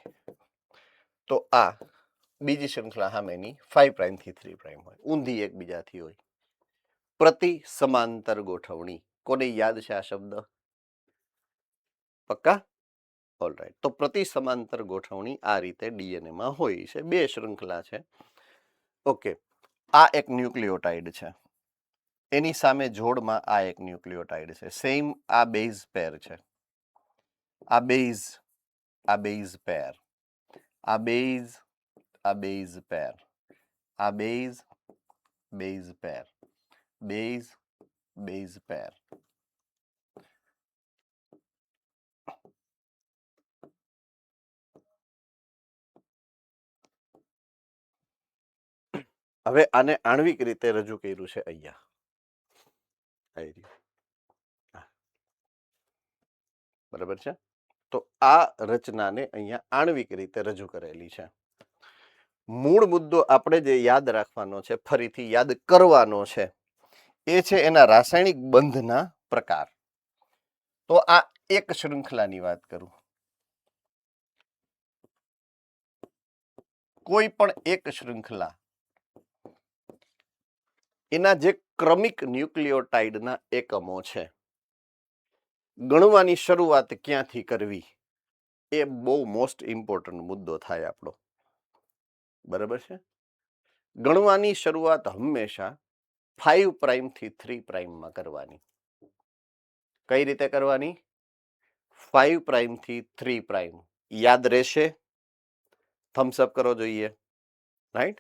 તો આ બીજી શૃંખલા સામેની 5 પ્રાઇમ થી 3 પ્રાઇમ હોય, ઊંધી એકબીજાથી હોય. પ્રતિ સમાંતર ગોઠવણી, કોને યાદ છે આ શબ્દ? પક્કા? ઓલરાઈટ. તો પ્રતિ સમાંતર ગોઠવણી આ રીતે ડીએનએ માં હોય છે. બે શૃંખલા છે. ઓકે, આ એક ન્યુક્લિયોટાઇડ છે, એની સામે જોડમાં આ એક ન્યુક્લિયોટાઇડ છે. સેમ આ બેઝ પેર છે, આ બેઝ પેર, આ બેઝ પેર, આ બેઝ પેર, બેઝ પેર. હવે આને આણ્વિક રીતે રજૂ કર્યું છે અહીંયા. બરાબર છે. તો આ રચનાને અહીંયા આણ્વિક રીતે રજૂ કરેલી છે. મૂળ મુદ્દો આપણે જે યાદ રાખવાનો છે, ફરીથી યાદ કરવાનો છે, એ છે એના રાસાયણિક બંધના પ્રકાર. તો આ એક શૃંખલાની વાત કરું, કોઈ પણ એક શૃંખલા એના જે ક્રમિક ન્યુક્લિયોટાઇડના એકમો છે, ગણવાની શરૂઆત ક્યાંથી કરવી, એ બહુ મોસ્ટ ઇમ્પોર્ટન્ટ મુદ્દો થાય આપણો. બરાબર છે. ગણવાની શરૂઆત હંમેશા 5 પ્રાઇમ થી 3 પ્રાઇમમાં કરવાની. કઈ રીતે કરવાની? 5 પ્રાઇમ થી 3 પ્રાઇમ. યાદ રહેશે? થમ્સ અપ કરો જોઈએ. રાઈટ.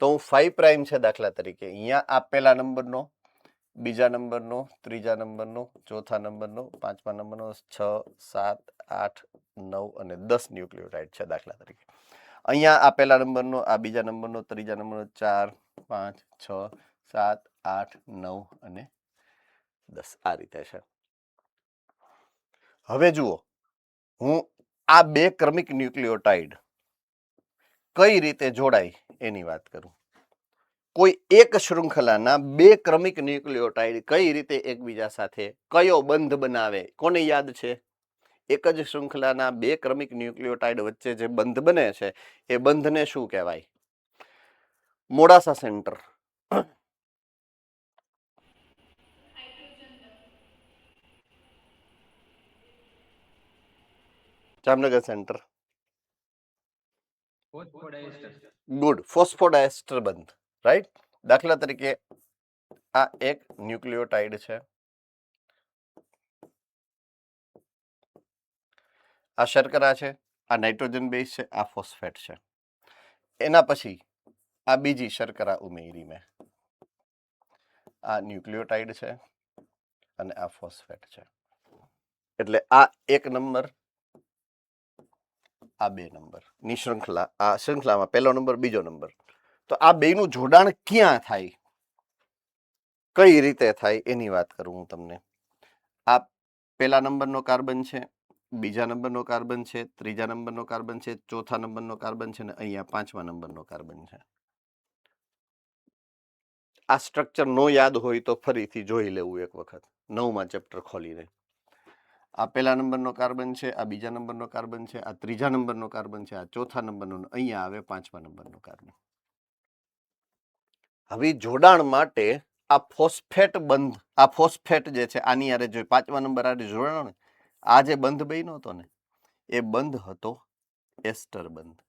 તો હું 5 પ્રાઇમ છે દાખલા તરીકે, અહીંયા આ પહેલા નંબરનો, બીજા નંબરનો, ત્રીજા નંબરનો, ચોથા નંબરનો, પાંચમા નંબરનો, 6, 7, 8, 9 અને 10 ન્યુક્લિયોટાઇડ છે દાખલા તરીકે. અહીંયા આ પહેલા નંબરનો, આ બીજા નંબરનો, ત્રીજા નંબરનો, 4, 5, 6, 7, 8, 9 અને 10 આ રીતે છે. હવે જુઓ, હું આ બે ક્રમિક ન્યુક્લિયોટાઇડ કઈ રીતે જોડાય એની વાત કરું. કોઈ એક શૃંખલાના બે ક્રમિક ન્યુક્લિયોટાઇડ કઈ રીતે એકબીજા સાથે કયો બંધ બનાવે, કોને યાદ છે? એક જ શૃંખલાના બે ક્રમિક ન્યુક્લિયોટાઇડ વચ્ચે જે બંધ બને છે, એ બંધને શું કહેવાય? Modasa centre, Jamnagar centre, good, phosphodiester બંધ. રાઈટ. દાખલા તરીકે આ એક ન્યુક્લિયોટાઇડ છે, આ શર્કરા છે, આ નાઇટ્રોજન બેઝ છે, આ ફોસ્ફેટ છે. એના પછી આ બીજી શર્કરા ઉમેરી મેં, આ ન્યુક્લિયોટાઇડ છે અને આ ફોસ્ફેટ છે. એટલે આ એક નંબર, આ બે નંબર ની શૃંખલા, આ શૃંખલામાં પહેલો નંબર, બીજો નંબર. તો આ બેનું જોડાણ ક્યાં થાય, કઈ રીતે થાય એની વાત કરું હું તમને. આ પહેલા નંબરનો કાર્બન છે, બીજા નંબરનો કાર્બન છે, ત્રીજા નંબરનો કાર્બન છે, ચોથા નંબરનો કાર્બન છે, અને અહીંયા પાંચમા નંબરનો કાર્બન છે. આ સ્ટ્રક્ચર નો યાદ હોય તો ફરીથી જોઈ લેવું એક વખત, 9મા ચેપ્ટર ખોલીને. આ પહેલા નંબરનો કાર્બન છે, આ બીજા નંબરનો કાર્બન છે, આ ત્રીજા નંબરનો કાર્બન છે, આ ચોથા નંબરનો, અહીંયા આવે પાંચમા નંબરનો કાર્બન. હવે જોડાણ માટે આ ફોસ્ફેટ બંધ, આ ફોસ્ફેટ જે છે આની આરે જો પાંચમા નંબર આરે જોડાણો ને, આ જે બંધ બન્યો હતો ને, એ બંધ હતો એસ્ટર બંધ.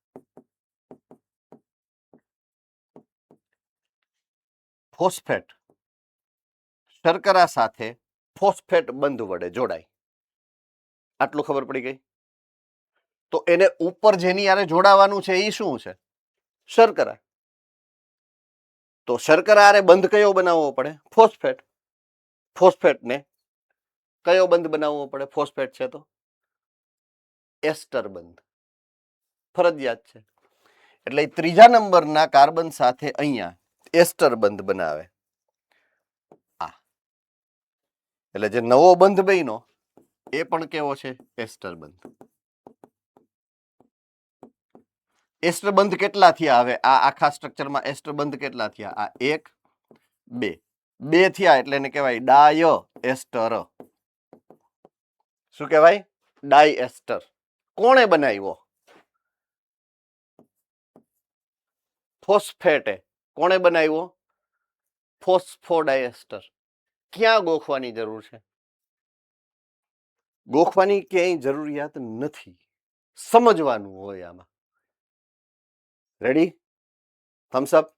ફોસ્ફેટ શર્કરા સાથે ફોસ્ફેટ બંધ વડે જોડાય. આટલું ખબર પડી ગઈ. તો એને ઉપર જેની હારે જોડાવાનું છે એ શું છે? શર્કરા. તો શર્કરા હારે બંધ કયો બનાવવો પડે? ફોસ્ફેટ. ફોસ્ફેટને કયો બંધ બનાવવો પડે? ફોસ્ફેટ છે તો એસ્ટર બંધ ફરજિયાત છે. એટલે ત્રીજા નંબરના કાર્બન સાથે અહીંયા એસ્ટર બંધ બનાવે. આ એટલે જે નવો બંધ બન્યો એ પણ કેવો છે? એસ્ટર બંધ. એસ્ટર બંધ કેટલા થયા? હવે આ આખા સ્ટ્રક્ચરમાં એસ્ટર બંધ કેટલા થયા? આ 1 2 2 થયા એટલે એને કહેવાય ડાય એસ્ટર. શું કહેવાય? ડાય એસ્ટર. કોણે બનાવ્યો? ફોસ્ફેટે. કોણે બનાવ્યો? ફોસ્ફોડાયસ્ટર. ક્યાં ગોખવાની જરૂર છે? ગોખવાની ક્યાંય જરૂરિયાત નથી, સમજવાનું હોય આમાં. રેડી? થમ્સ અપ.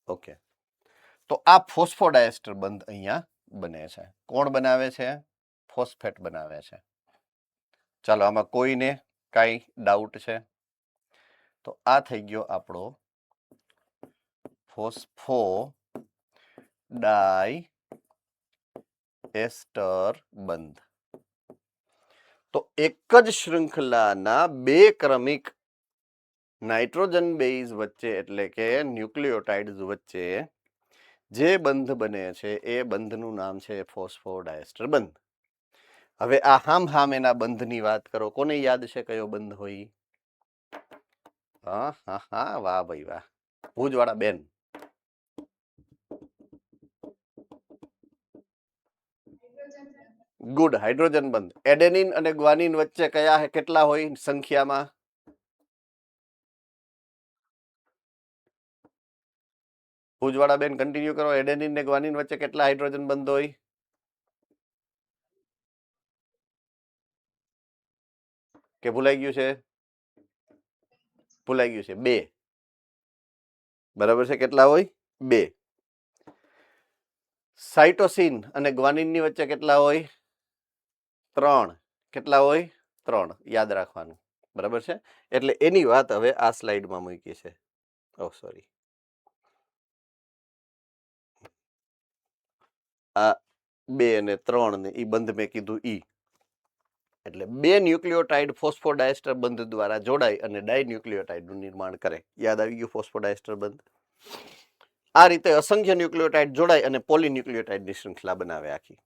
ઓકે. તો આ ફોસ્ફોડાયસ્ટર બંધ અહીંયા બને છે. કોણ બનાવે છે? ફોસ્ફેટ બનાવે છે. ચાલો આમાં કોઈને કાંઈ ડાઉટ છે? તો આ થઈ ગયો આપણો ફોસ્ફો ડાય એસ્ટર બંધ. તો એક જ શૃંખલાના બે ક્રમિક નાઇટ્રોજન બેઝ વચ્ચે એટલે કે ન્યુક્લિયોટાઇડ્સ વચ્ચે જે બંધ બને છે એ બંધનું નામ છે ફોસ્ફોડાયસ્ટર બંધ. હવે આ હામ એના બંધની વાત કરો. કોને યાદ છે કયો બંધ હોય? હા વાહ ભાઈ વાહ, ભુજવાળા બેન. ગુડ, હાઇડ્રોજન બંધ. એડેનિન અને ગ્વાનિન વચ્ચે કયા કેટલા હોય સંખ્યામાં? ભુજવાળા બેન કન્ટિન્યુ કરો. એડેનિન ને ગ્વાનિન વચ્ચે કેટલા હાઇડ્રોજન બંધ હોય? કે ભૂલાઈ ગયું છે? ભૂલાઈ ગયું છે. 2. બરાબર છે. કેટલા હોય? 2. સાઇટોસિન અને ગ્વાનિન ની વચ્ચે કેટલા હોય? 3. કેટલા હોય? 3. યાદ રાખવાનું. બરાબર છે. એટલે એની વાત હવે આ સ્લાઇડમાં મૂકી છે. ઓહ સોરી, આ 2 અને 3 ને ઈ બંધ મેં કીધું ઈ. એટલે 2 ન્યુક્લિયોટાઇડ ફોસ્ફોડાયસ્ટર બંધ દ્વારા જોડાય અને ડાયન્યુક્લિયોટાઇડનું નિર્માણ કરે. યાદ આવી ગયું? ફોસ્ફોડાયસ્ટર બંધ. આ રીતે અસંખ્ય ન્યુક્લિયોટાઇડ જોડાય અને પોલીન્યુક્લિયોટાઇડની શૃંખલા બનાવે આખી.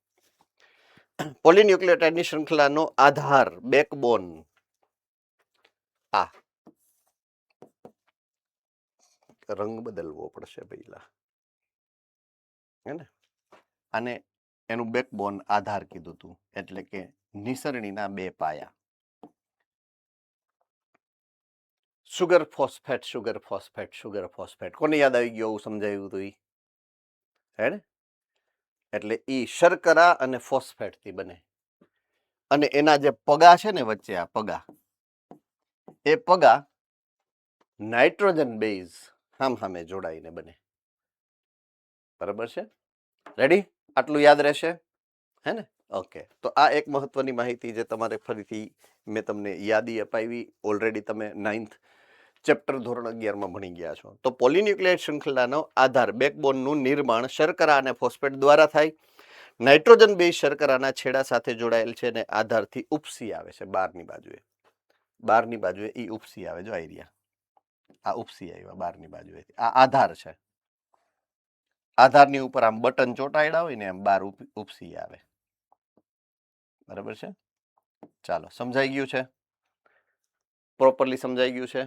પોલીન્યુક્લિયોટાઇડની શૃંખલાનો આધાર બેકબોન આ રંગ બદલવો પડશે પહેલા, હે ને? આને એનું બેકબોન આધાર કીધું હતું, એટલે કે નિસરણીના 2 પાયા. Sugar phosphate sugar phosphate sugar phosphate. કોને યાદ આવી ગયું? સમજાયું હતું ઈ, હે ને? એટલે ઈ શર્કરા અને ફોસ્ફેટ થી બને. અને એના જે પગા છે ને વચ્ચે, આ પગા, એ પગા નાઇટ્રોજન બેઝ સામે જોડાઈને બને. બરાબર છે? રેડી? આટલું યાદ રહેશે, હે ને? ઓકે. તો આ એક મહત્વની માહિતી જે તમારે ફરીથી મેં તમને યાદી અપાવી. ઓલરેડી તમે 9th ચેપ્ટર ધોરણ 11માં ભણી ગયા છો. તો પોલીન્યુક્લિયાઇડ શૃંખલાનો આધાર બેકબોનનું નિર્માણ શર્કરા અને ફોસ્ફેટ દ્વારા થાય. નાઇટ્રોજન બેઝ શર્કરાના છેડા સાથે જોડાયેલ છે અને આધારથી ઉપસી આવે છે બહારની બાજુએ. બહારની બાજુએ ઈ ઉપસી આવે. જો આઈરિયા આ ઉપસી આવ્યા બહારની બાજુએ. આ આધાર છે. આધારની ઉપર આમ બટન ચોંટાડ્યા હોય ને એમ બહાર ઉપસી આવે. બરાબર છે? ચાલો, સમજાઈ ગયું છે? પ્રોપરલી સમજાઈ ગયું છે?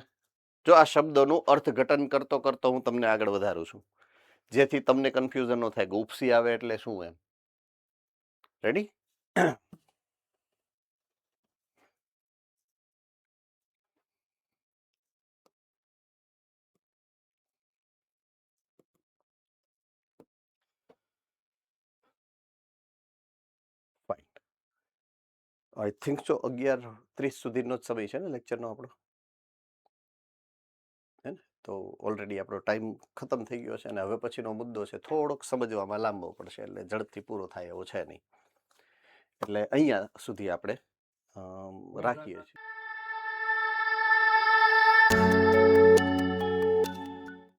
જો આ શબ્દોનું અર્થઘટન કરતો કરતો હું તમને આગળ વધારું છું, જેથી તમને કન્ફ્યુઝન ન થાય કે ઉપસી આવે એટલે શું એમ. Ready? Fine. I think so 11:30 સુધીનો જ સમય છે ને લેક્ચરનો આપણો, હે ને? તો ઓલરેડી આપણો ટાઈમ ખતમ થઈ ગયો છે અને હવે પછીનો મુદ્દો છે થોડોક સમજવામાં લાંબો પડશે, એટલે ઝડપથી પૂરો થાય એવો છે નહીં. એટલે અહીંયા સુધી આપણે રાખીએ છીએ.